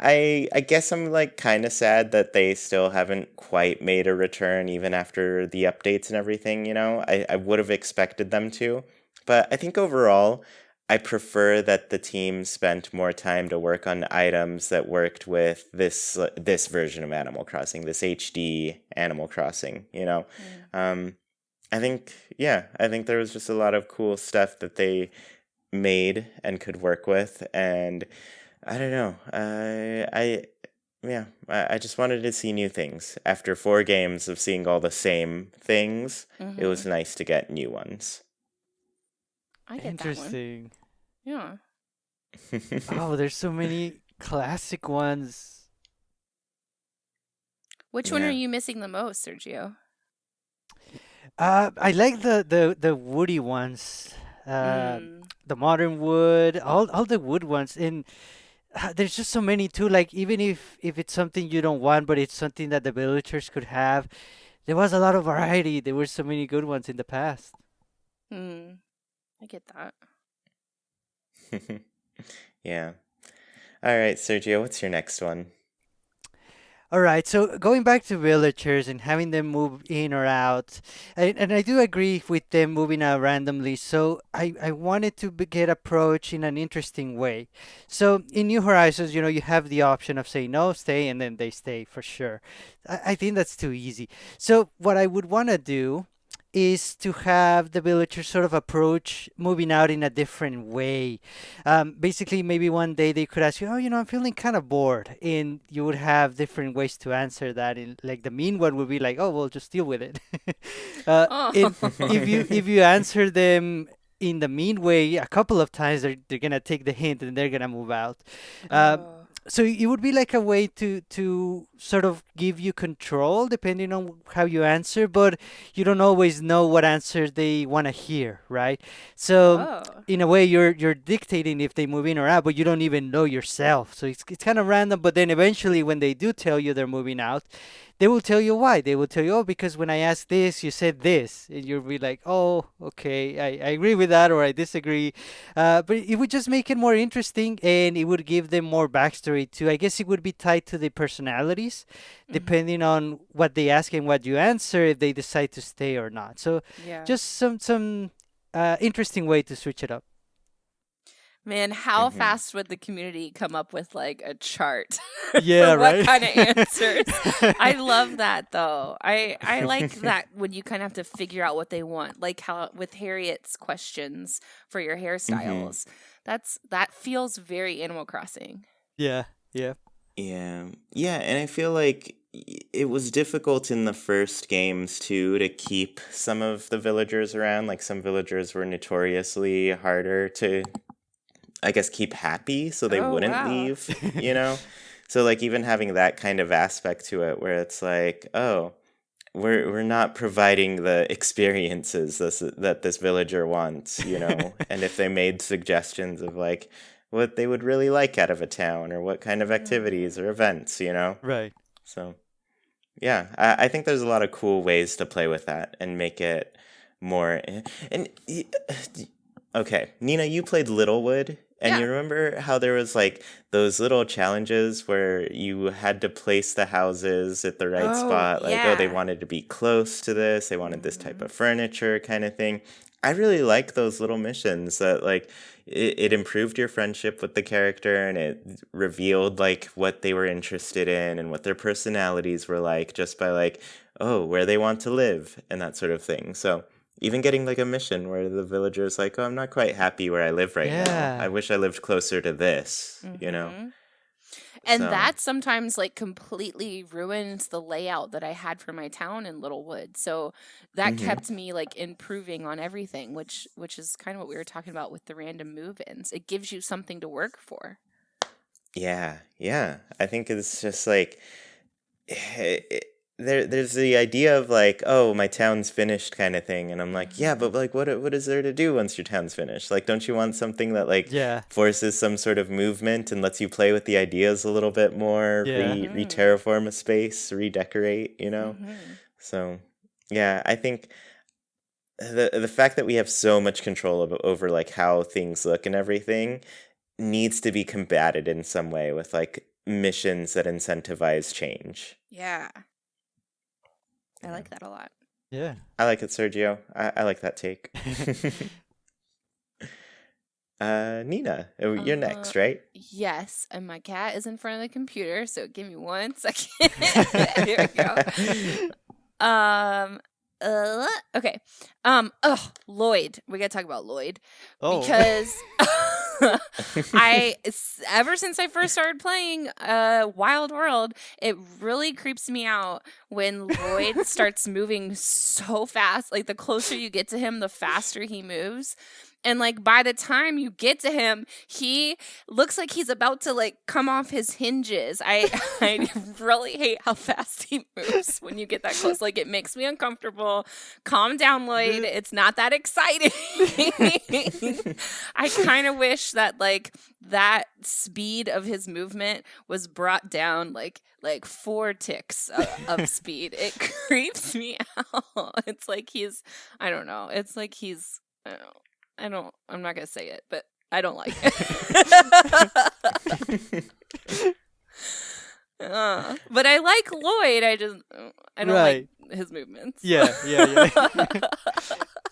I guess I'm like kind of sad that they still haven't quite made a return even after the updates and everything, you know? I would have expected them to. But I think overall, I prefer that the team spent more time to work on items that worked with this version of Animal Crossing, this HD Animal Crossing, you know? Mm. Um, I think there was just a lot of cool stuff that they made and could work with, and I don't know. I just wanted to see new things. After 4 games of seeing all the same things, it was Mhm. nice to get new ones. I get that one. Interesting. Yeah. Oh, there's so many classic ones. Which one are Yeah. you missing the most, Sergio? I like the woody ones. Uh, Mm. the modern wood, all the wood ones, and there's just so many too. Like even if it's something you don't want, but it's something that the villagers could have, there was a lot of variety. There were so many good ones in the past. Mm. I get that. Yeah. All right, Sergio, what's your next one? All right, so going back to villagers and having them move in or out, and I do agree with them moving out randomly. So I wanted to get approached in an interesting way. So in New Horizons, you have the option of saying no, stay, and then they stay for sure. I think that's too easy. So what I would want to do is to have the villagers sort of approach moving out in a different way. Basically, maybe one day they could ask you, "Oh, I'm feeling kind of bored," and you would have different ways to answer that. And like the mean one would be like, "Oh, well, just deal with it." And if you Oh. if you answer them in the mean way a couple of times, they're gonna take the hint and they're gonna move out. Uh, Oh. so it would be like a way to sort of give you control depending on how you answer, but you don't always know what answer they want to hear, right? So Oh. in a way, you're dictating if they move in or out, but you don't even know yourself. So it's kind of random. But then eventually, when they do tell you they're moving out, they will tell you why. They will tell you, oh, because when I asked this, you said this, and you'll be like, oh, okay, I agree with that, or I disagree. But it would just make it more interesting, and it would give them more backstory too. I guess it would be tied to the personalities, Mhm. depending on what they ask and what you answer, if they decide to stay or not. So Yeah. just some interesting way to switch it up. Man, how Hmm. fast would the community come up with like a chart Yeah, for what right. kind of answers? I love that though. I like that when you kind of have to figure out what they want, like how with Harriet's questions for your Hmm. hairstyles. That feels very Animal Crossing. Yeah, yeah. Yeah. Yeah, and I feel like it was difficult in the first games too to keep some of the villagers around. Like some villagers were notoriously harder to, I guess, keep happy so they Oh wouldn't wow. leave, you know? So like even having that kind of aspect to it where it's like, oh, we're not providing the experiences that this villager wants, you know? And if they made suggestions of like what they would really like out of a town or what kind of activities or events, you know? Right. So yeah, I think there's a lot of cool ways to play with that and make it more. And okay, Nina, you played Littlewood, and you Yeah. remember how there was like those little challenges where you had to place the houses at the right Oh spot, like, oh, they yeah. wanted to be close to this, they wanted this type Mhm. of furniture kind of thing. I really like those little missions that like it improved your friendship with the character and it revealed like what they were interested in and what their personalities were like just by like, oh, where they want to live and that sort of thing. So even getting like a mission where the villager is like, oh, I'm not quite happy where I live right now. I wish I lived closer to this, you know? And that sometimes like completely ruins the layout that I had for my town in Littlewood. So that kept me like improving on everything, which is kind of what we were talking about with the random move-ins. It gives you something to work for. Yeah. I think it's just like there's the idea of like, oh, my town's finished kind of thing, and I'm like, yeah, but like what is there to do once your town's finished? Like, don't you want something that like forces some sort of movement and lets you play with the ideas a little bit more, re-terraform a space, redecorate, you know? So yeah, I think the fact that we have so much control over like how things look and everything needs to be combated in some way with like missions that incentivize change. Yeah. I like that a lot. Yeah. I like it, Sergio. I like that take. Nina, you're next, right? Yes, and my cat is in front of the computer, so give me 1 second. Here we go. Okay. Lloyd. We gotta talk about Lloyd. Because ever since I first started playing Wild World, it really creeps me out when Lloyd starts moving so fast. Like the closer you get to him, the faster he moves. And like by the time you get to him, he looks like he's about to like come off his hinges. I really hate how fast he moves when you get that close. Like it makes me uncomfortable. Calm down, Lloyd. It's not that exciting. I kind of wish that like that speed of his movement was brought down like 4 ticks of speed. It creeps me out. It's like I don't know. It's like I'm not going to say it, but I don't like it. But I like Lloyd. I don't like his movements. Yeah.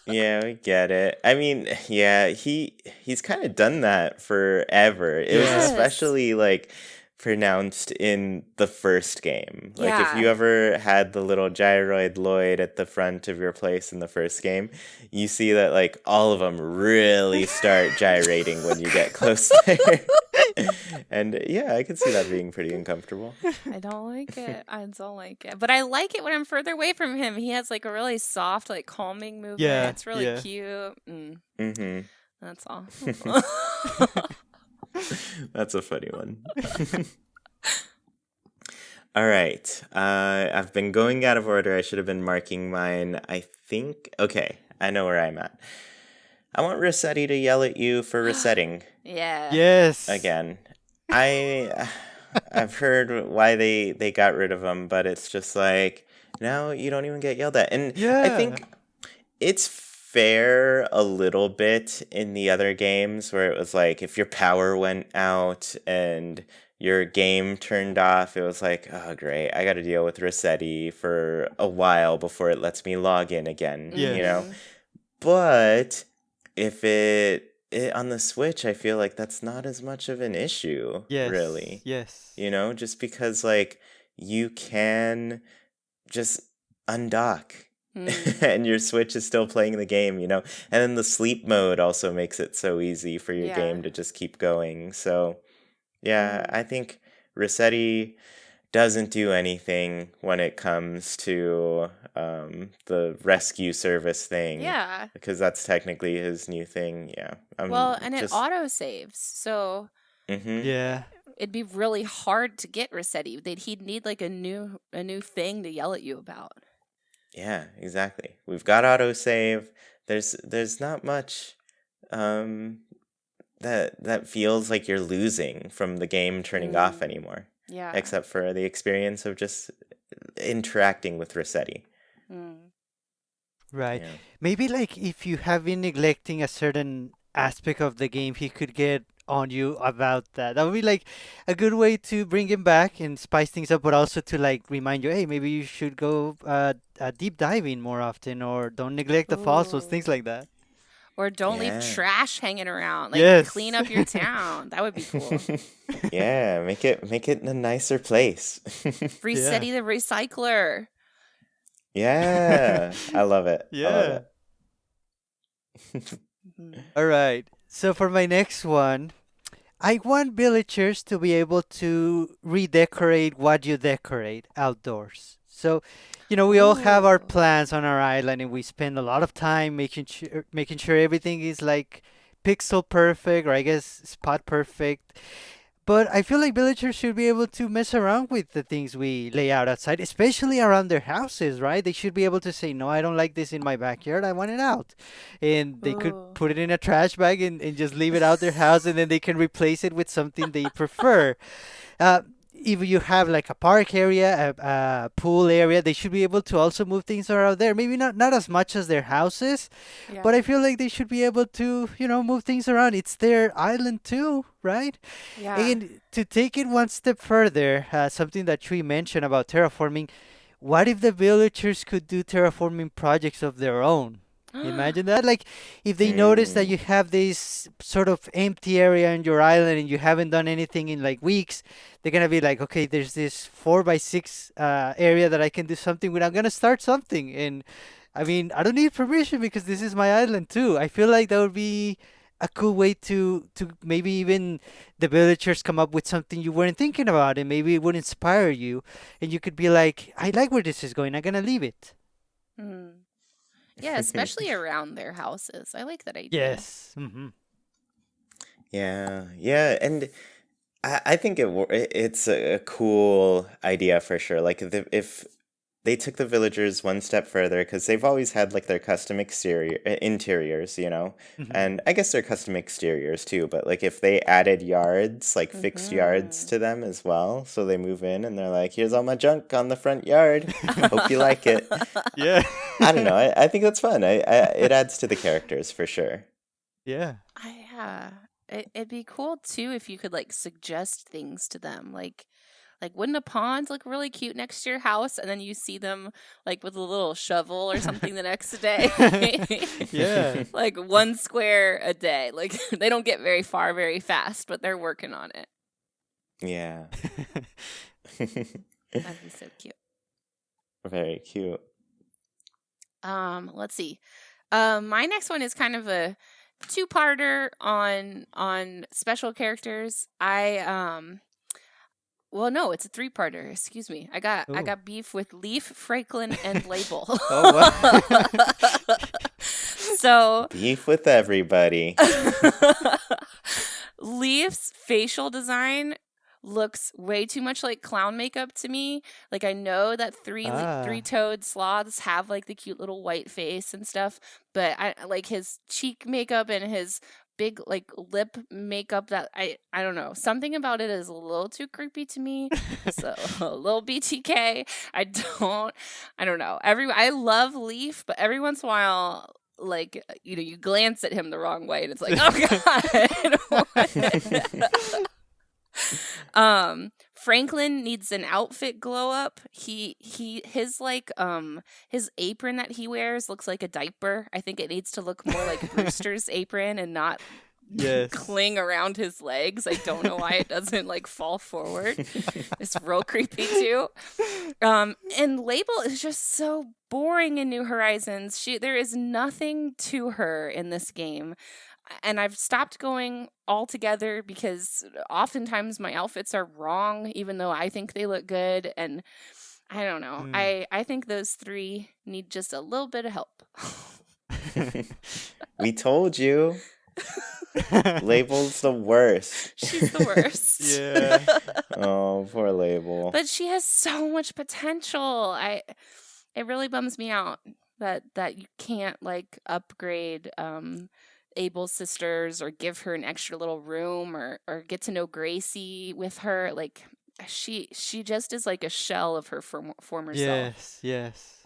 Yeah, we get it. I mean, yeah, he's kind of done that forever. It was especially like pronounced in the first game. Like if you ever had the little gyroid Lloyd at the front of your place in the first game, you see that like all of them really start gyrating when you get close there. And yeah, I can see that being pretty uncomfortable. I don't like it. I don't like it. But I like it when I'm further away from him. He has like a really soft, like calming movement. Yeah, it's really cute. That's all. That's a funny one. All right. I've been going out of order. I should have been marking mine. I think. Okay. I know where I'm at. I want Rossetti to yell at you for resetting. Yeah. Yes. Again. I've heard why they got rid of him, but it's just like, now you don't even get yelled at. And I think it's fair a little bit in the other games where it was like if your power went out and your game turned off, it was like, oh great, I got to deal with Rossetti for a while before it lets me log in again, you know? But if it on the Switch, I feel like that's not as much of an issue, really. Yes. You know, just because like you can just undock and your Switch is still playing the game, you know? And then the sleep mode also makes it so easy for your game to just keep going. So, yeah, I think Rossetti doesn't do anything when it comes to the rescue service thing. Yeah. Because that's technically his new thing. Yeah. And it auto-saves, so... Yeah. It'd be really hard to get Rossetti. He'd need like a new thing to yell at you about. Yeah, exactly. We've got autosave. There's not much that feels like you're losing from the game turning off anymore. Yeah. Except for the experience of just interacting with Rossetti. Right. Yeah. Maybe like if you have been neglecting a certain aspect of the game, he could get on you about that. That would be like a good way to bring him back and spice things up, but also to like remind you, hey, maybe you should go deep diving more often, or don't neglect the fossils, things like that. Or don't leave trash hanging around. Like clean up your town. That would be cool. Yeah, make it a nicer place. Rossetti the recycler. Yeah, I love it. Yeah. I love it. Mhm. All right. So for my next one, I want villagers to be able to redecorate what you decorate outdoors. So, we all have our Ooh. plans on our island, and we spend a lot of time making sure everything is like pixel perfect, or I guess spot perfect. But I feel like villagers should be able to mess around with the things we lay out outside, especially around their houses, right? They should be able to say, no, I don't like this in my backyard. I want it out. And they could Ooh. put it in a trash bag and just leave it out their house, and then they can replace it with something they prefer. If you have like a park area, a pool area, they should be able to also move things around there. Maybe not as much as their houses, Yeah. but I feel like they should be able to, move things around. It's their island too, right? Yeah. And to take it one step further, something that Chuy mentioned about terraforming, what if the villagers could do terraforming projects of their own? Imagine that. Like, if they notice that Mm. you have this sort of empty area on your island and you haven't done anything in like weeks, they're gonna be like, okay, there's this 4x6 area that I can do something with. I'm gonna start something. And I mean, I don't need permission because this is my island too. I feel like that would be a cool way to maybe even the villagers come up with something you weren't thinking about, and maybe it would inspire you, and you could be like, I like where this is going. I'm gonna leave it. Mm. Yeah, especially around their houses. I like that idea. Yes. Mm-hmm. Yeah, yeah, and I think it's a cool idea for sure. Like if they took the villagers one step further, because they've always had like their custom interiors, Mm-hmm. and I guess their custom exteriors too. But like if they added yards, like fixed yards Mm-hmm. to them as well, so they move in and they're like, "Here's all my junk on the front yard. Hope you like it." Yeah. I don't know. I think that's fun. It adds to the characters for sure. Yeah. Yeah. It'd be cool too if you could like suggest things to them. Like wouldn't a pond look really cute next to your house and then you see them like with a little shovel or something the next day? Yeah. Like 1 square a day. Like they don't get very far very fast, but they're working on it. Yeah. That'd be so cute. Very cute. Let's see. My next one is kind of a two-parter on special characters. Well, no, it's a three-parter. Excuse me. I Oh. got beef with Leaf, Franklin, and Label. Oh wow. So Beef with everybody. Leaf's facial design looks way too much like clown makeup to me. Like I know that Ah. three-toed sloths have like the cute little white face and stuff, but I like his cheek makeup and his big like lip makeup that I don't know. Something about it is a little too creepy to me. So a little BTK. I don't know. I love Leaf, but every once in a while like you glance at him the wrong way and it's like, oh god. Franklin needs an outfit glow up. His apron that he wears looks like a diaper. I think it needs to look more like Brewster's apron and not Yes. cling around his legs. I don't know why it doesn't like fall forward. It's real creepy too. And Label is just so boring in New Horizons. There is nothing to her in this game. And I've stopped going altogether because oftentimes my outfits are wrong, even though I think they look good. And I don't know. Mm. I think those three need just a little bit of help. We told you. Label's the worst. She's the worst. Yeah. Oh, poor Label. But she has so much potential. It really bums me out that you can't like upgrade Abel's sisters or give her an extra little room or get to know Gracie with her. Like she just is like a shell of her former self. Yes.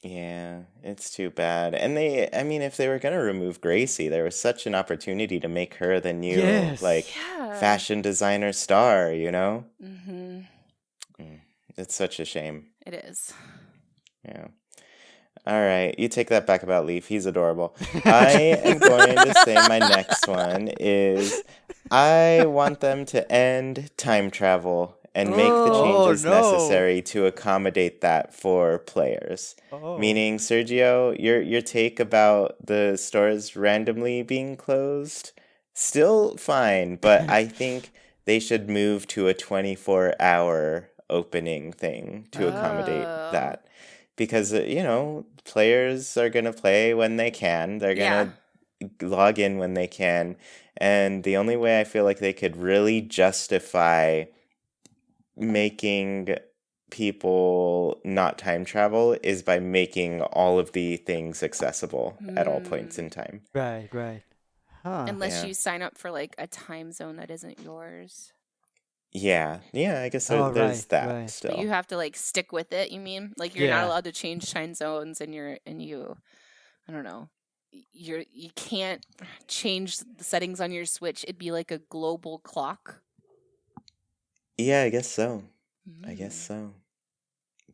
Yeah, it's too bad. And I mean, if they were gonna remove Gracie, there was such an opportunity to make her the new, Yes. like, Yeah. fashion designer star, you know? Mm-hmm. It's such a shame. It is. Yeah. All right, you take that back about Leaf. He's adorable. I am going to say my next one is I want them to end time travel and make the Oh changes no. necessary to accommodate that for players. Oh. Meaning, Sergio, your take about the stores randomly being closed, still fine, but I think they should move to a 24-hour opening thing to accommodate Oh. that. Because, players are going to play when they can. They're going Yeah. to log in when they can. And the only way I feel like they could really justify making people not time travel is by making all of the things accessible at all points in time. Right, right. Huh. Unless Yeah. you sign up for like a time zone that isn't yours. Yeah, I guess Oh, there's right, that right. But you still. have to like stick with it, you mean? Like you're not Yeah. allowed to change time zones and you I don't know. You can't change the settings on your Switch. It'd be like a global clock. Yeah, I guess so. I guess so.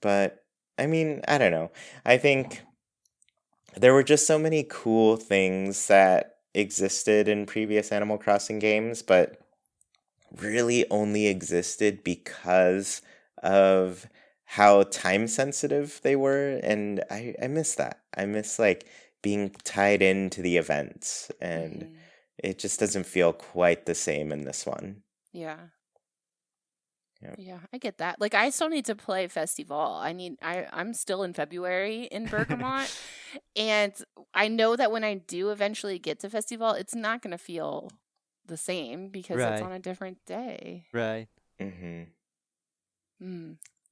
But, I mean, I don't know. I think there were just so many cool things that existed in previous Animal Crossing games, but really only existed because of how time sensitive they were. And I miss that. I miss, like, being tied into the events. And it just doesn't feel quite the same in this one. Yeah. Yep. Yeah, I get that. Like I still need to play Festival. I'm still in February in Bergamot. And I know that when I do eventually get to Festival, it's not gonna feel the same because it's Right, on a different day. right. Mm-hmm.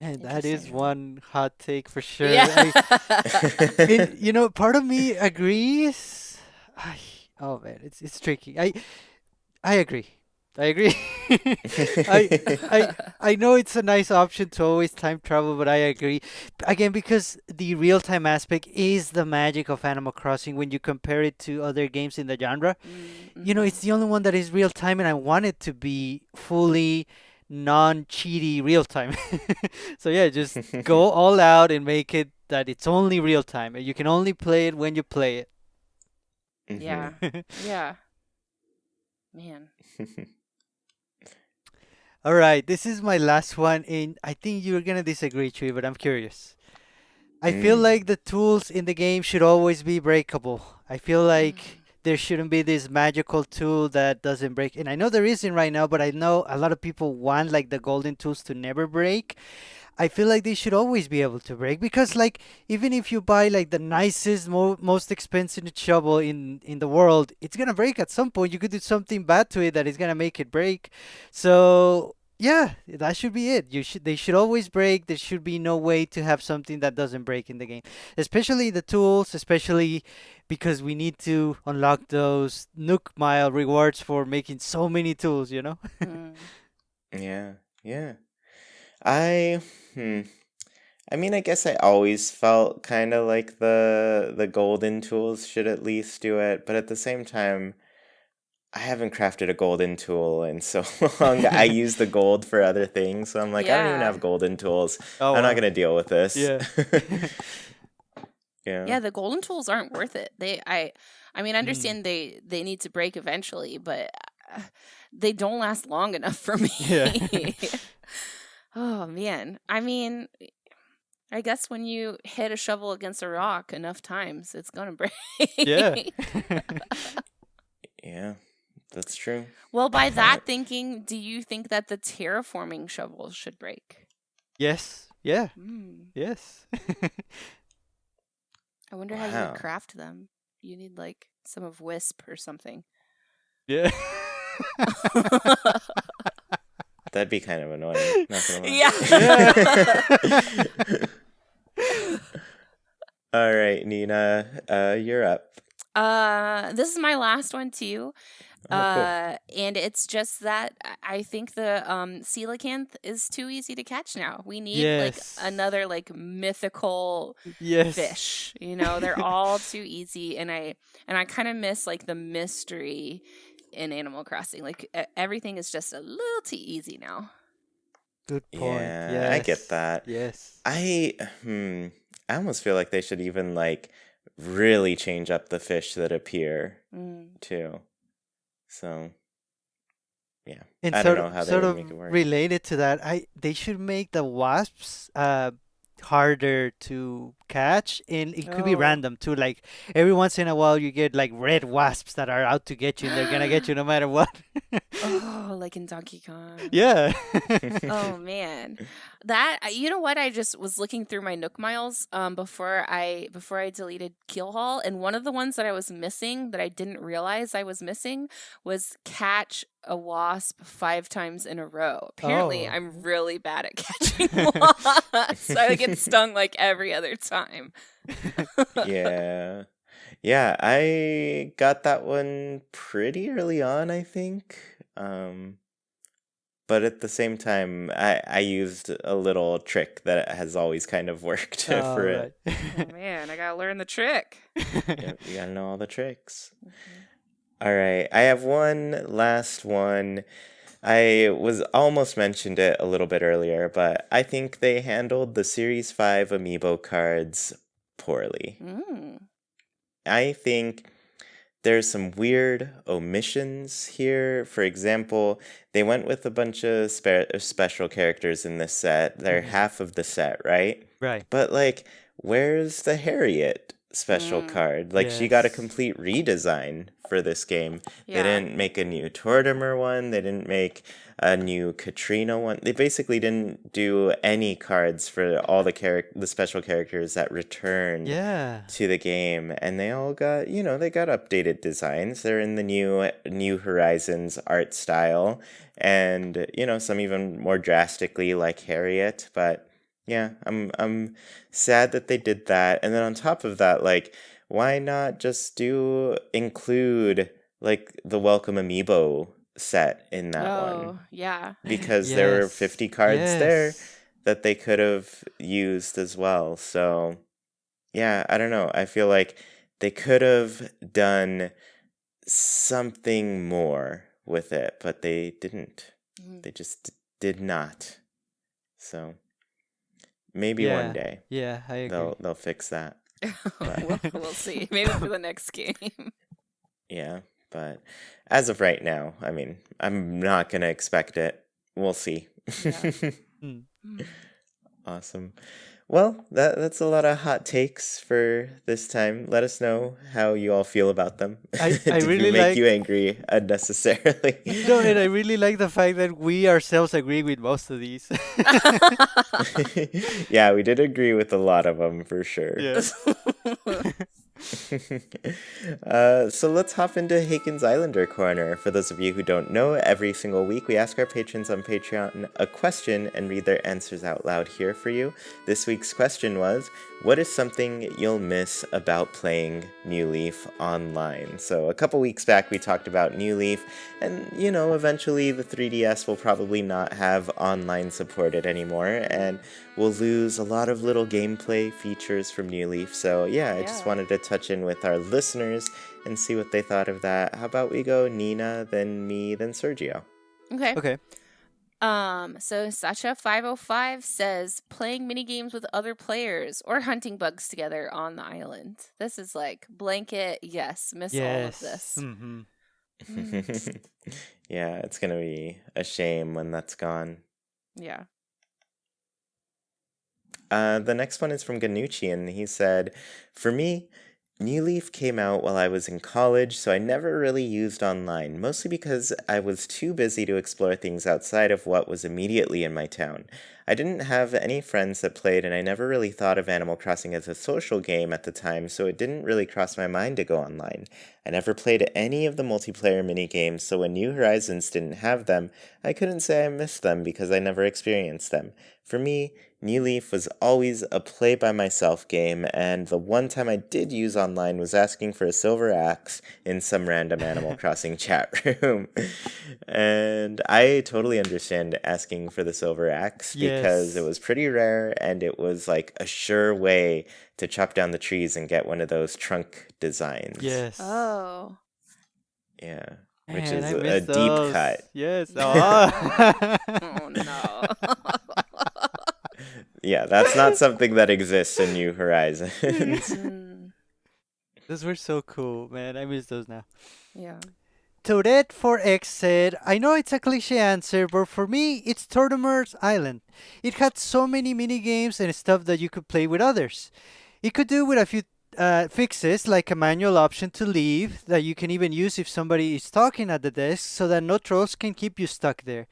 And that is Interesting. one hot take for sure. Yeah. And part of me agrees. Oh man, it's tricky. I agree. I agree. I I I know it's a nice option to always time travel, but I agree. Again, because the real time aspect is the magic of Animal Crossing when you compare it to other games in the genre. It's the only one that is real time, and I want it to be fully non-cheaty real time. So yeah, just go all out and make it that it's only real time. You can only play it when you play it. Yeah. Yeah. Man. All right, this is my last one, and I think you're gonna disagree, Chuy, but I'm curious. I feel like the tools in the game should always be breakable. I feel like there shouldn't be this magical tool that doesn't break. And I know there isn't right now, but I know a lot of people want like the golden tools to never break. I feel like they should always be able to break because like even if you buy like the nicest most expensive shovel in the world, it's going to break at some point. You could do something bad to it that is going to make it break. So yeah, that should be it. They should always break. There should be no way to have something that doesn't break in the game. Especially the tools, especially because we need to unlock those Nook Mile rewards for making so many tools, you know? Yeah, yeah. I hmm. I mean, I guess I always felt kind of like the golden tools should at least do it, but at the same time, I haven't crafted a golden tool in so long. I use the gold for other things, so I'm like, I don't even Yeah. have golden tools. Oh I'm not wow. gonna deal with this. Yeah. Yeah. Yeah, the golden tools aren't worth it. I mean, I Mm. understand they need to break eventually, but they don't last long enough for me. Yeah. Oh man. I mean, I guess when you hit a shovel against a rock enough times, it's gonna break. Yeah. Yeah, that's true. Well, by But that thinking, do you think that the terraforming shovels should break? Yes. Yeah. Mm. Yes. I wonder how you would wow. craft them. You need like some of Wisp or something. Yeah. That'd be kind of annoying, not gonna lie. Yeah. All right, Nina, you're up. This is my last one too. Oh, cool. And it's just that I think the coelacanth is too easy to catch now. We need like Yes. another like mythical Yes. fish. They're all too easy, and I kind of miss like the mystery in Animal Crossing. Like everything is just a little too easy now. Good point. Yeah, I get Yes. that. Yes. I almost feel like they should even like really change up the fish that appear too. So yeah, And I don't sort know how they sort would of make it work. related to that, I they should make the wasps harder to catch, and it could be Oh. random too. Like every once in a while, you get like red wasps that are out to get you, and they're gonna get you no matter what. Oh, like in Donkey Kong. Yeah. Oh man, that you know what? I just was looking through my Nook Miles before I deleted Keelhaul, and one of the ones that I was missing that I didn't realize I was missing was catch a wasp 5 times in a row. Apparently, Oh. I'm really bad at catching wasps. I get stung like every other time. Yeah. Yeah, I got that one pretty early on, I think. But at the same time, I used a little trick that has always kind of worked Oh, for right. it. Oh man, I gotta learn the trick. Yep, you gotta know all the tricks. Mhm. All right, I have one last one. I was almost mentioned it a little bit earlier, but I think they handled the Series 5 amiibo cards poorly. Mm. I think there's some weird omissions here. For example, they went with a bunch of special characters in this set. They're Mhm. half of the set, right? Right. But, like, where's the Harriet special Mm. card? Like, she got a Yes. complete redesign for this game. They Yeah. didn't make a new Tortimer one. They didn't make a new Katrina one. They basically didn't do any cards for all the special characters that returned Yeah. to the game, and they all got, they got updated designs. They're in the New Horizons art style, and some even more drastically like Harriet. But yeah, I'm sad that they did that. And then on top of that, like, why not just include like the Welcome Amiibo set in that one? Oh, yeah. Because there were Yes. 50 cards there Yes. that they could have used as well. So yeah, I don't know. I feel like they could have done something more with it, but they didn't. Mhm. They just did not. So maybe one Yeah. day Yeah, I agree. they'll fix that. But We'll see. Maybe for the next game. yeah, but as of right now, I mean, I'm not gonna expect it. We'll see. Yeah. Mm. Mm. Awesome. Well, that's a lot of hot takes for this time. Let us know how you all feel about them. I Did we really make you like angry unnecessarily? no, and I really like the fact that we ourselves agree with most of these. Yeah, we did agree with a lot of them for sure. Yeah. So let's hop into Haken's Islander Corner. For those of you who don't know, every single week we ask our patrons on Patreon a question and read their answers out loud here for you. This week's question was, what is something you'll miss about playing New Leaf online? So a couple weeks back we talked about New Leaf, and eventually the 3DS will probably not have online supported anymore, and we'll lose a lot of little gameplay features from New Leaf. So yeah, I just Yeah. wanted to touch in with our listeners and see what they thought of that. How about we go Nina, then me, then Sergio? Okay. Okay. So Sasha505 says playing mini games with other players or hunting bugs together on the island. This is like blanket, yes, miss all of Yes. this. Mm-hmm. Mm. Yeah, it's gonna be a shame when that's gone. Yeah. The next one is from Ganucci, and he said, for me, New Leaf came out while I was in college, so I never really used online, mostly because I was too busy to explore things outside of what was immediately in my town. I didn't have any friends that played, and I never really thought of Animal Crossing as a social game at the time, so it didn't really cross my mind to go online. I never played any of the multiplayer minigames, so when New Horizons didn't have them, I couldn't say I missed them because I never experienced them. For me, New Leaf was always a play-by-myself game, and the one time I did use online was asking for a silver axe in some random Animal Crossing chat room. And I totally understand asking for the silver axe because it Yes. was pretty rare, and it was like a sure way to chop down the trees and get one of those trunk designs. Yes. Oh. Yeah, which Man, is I a miss deep those. cut. Yes. Yeah. Oh. Oh no. Yeah, that's not something that exists in New Horizons. Mm. Those were so cool, man. I miss those now. Yeah. Toadette4X said, I know it's a cliche answer, but for me, it's Tortimer's Island. It had so many mini games and stuff that you could play with others. It could do with a few fixes, like a manual option to leave that you can even use if somebody is talking at the desk so that no trolls can keep you stuck there.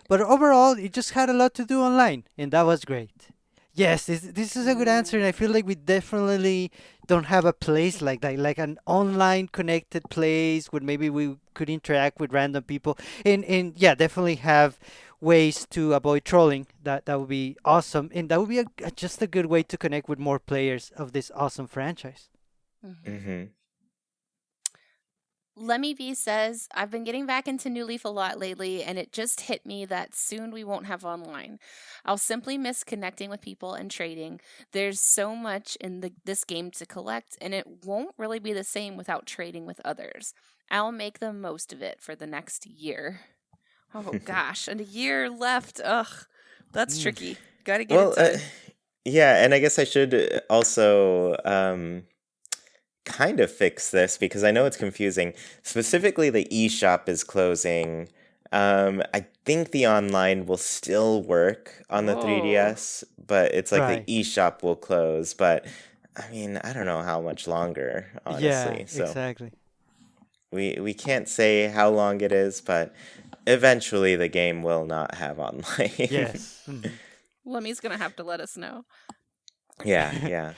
But overall, it just had a lot to do online, and that was great. Yes, this is a good answer, and I feel like we definitely don't have a place like that, like an online connected place where maybe we could interact with random people, and yeah, definitely have ways to avoid trolling. That would be awesome, and that would be just a good way to connect with more players of this awesome franchise. Mm-hmm. Lemmy V says, I've been getting back into New Leaf a lot lately, and it just hit me that soon we won't have online. I'll simply miss connecting with people and trading. There's so much in this game to collect, and it won't really be the same without trading with others. I'll make the most of it for the next year. Oh, gosh, and a year left. Ugh, that's tricky. Gotta get it done. Yeah, and I guess I should also kind of fix this because I know it's confusing. Specifically, the eShop is closing. I think the online will still work on the 3DS, but it's like Right. the eShop will close. But I mean, I don't know how much longer, honestly. Yeah, So exactly. we can't say how long it is, but eventually the game will not have online. Yes. Lemmy's gonna have to let us know. Yeah.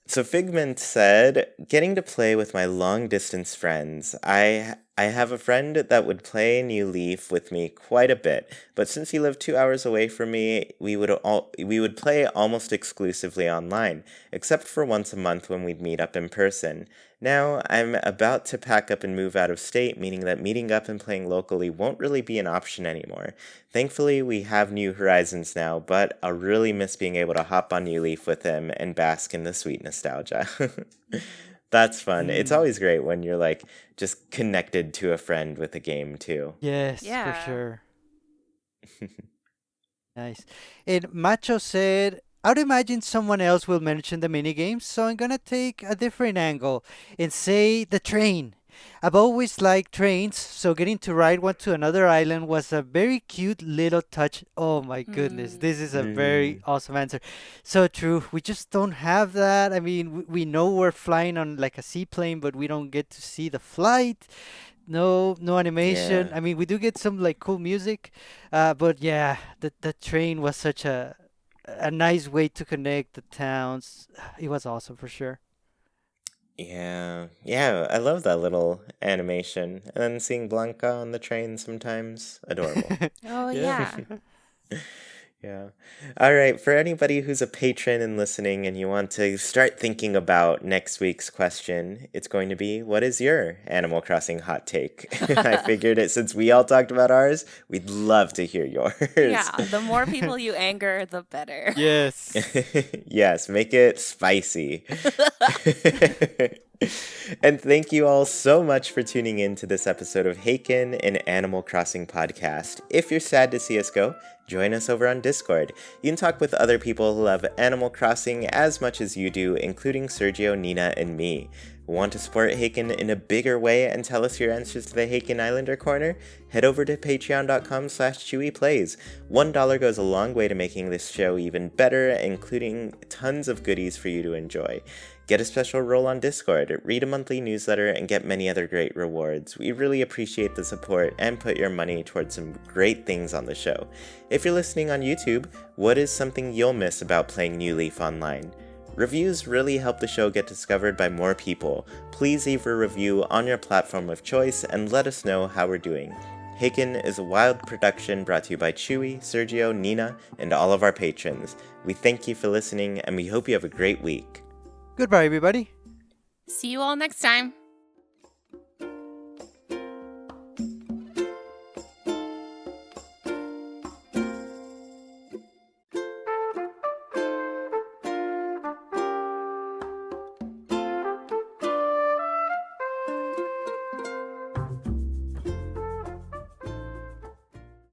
So Figment said, getting to play with my long distance friends. I have a friend that would play New Leaf with me quite a bit, but since he lived 2 hours away from me, we would play almost exclusively online, except for once a month when we'd meet up in person. Now I'm about to pack up and move out of state, meaning that meeting up and playing locally won't really be an option anymore. Thankfully, we have New Horizons now, but I'll really miss being able to hop on New Leaf with him and bask in the sweet nostalgia. That's fun. It's always great when you're like just connected to a friend with a game too. Yes, Yeah. for sure. Nice. And Macho said, I'd imagine someone else will mention the minigames, so I'm gonna take a different angle and say the train. I've always liked trains, so getting to ride one to another island was a very cute little touch. Oh my goodness, this is a very awesome answer. So true. We just don't have that. I mean, we know we're flying on like a seaplane, but we don't get to see the flight. No animation. Yeah. I mean, we do get some like cool music, but yeah, the train was such a nice way to connect the towns. It was awesome for sure. Yeah. I love that little animation. And then seeing Blanca on the train sometimes, adorable. Oh, Yeah. yeah. Yeah. All right. For anybody who's a patron and listening and you want to start thinking about next week's question, it's going to be, what is your Animal Crossing hot take? I figured it, since we all talked about ours, we'd love to hear yours. Yeah, the more people you anger, the better. Yes. Yes, make it spicy. And thank you all so much for tuning in to this episode of Haken, an Animal Crossing podcast. If you're sad to see us go, join us over on Discord. You can talk with other people who love Animal Crossing as much as you do, including Sergio, Nina, and me. Want to support Haken in a bigger way and tell us your answers to the Haken Islander Corner? Head over to patreon.com/ChuiPlays. $1 goes a long way to making this show even better, including tons of goodies for you to enjoy. Get a special role on Discord, read a monthly newsletter, and get many other great rewards. We really appreciate the support and put your money towards some great things on the show. If you're listening on YouTube, what is something you'll miss about playing New Leaf online? Reviews really help the show get discovered by more people. Please leave a review on your platform of choice and let us know how we're doing. Haken is a wild production brought to you by Chuy, Sergio, Nina, and all of our patrons. We thank you for listening, and we hope you have a great week. Goodbye, everybody. See you all next time.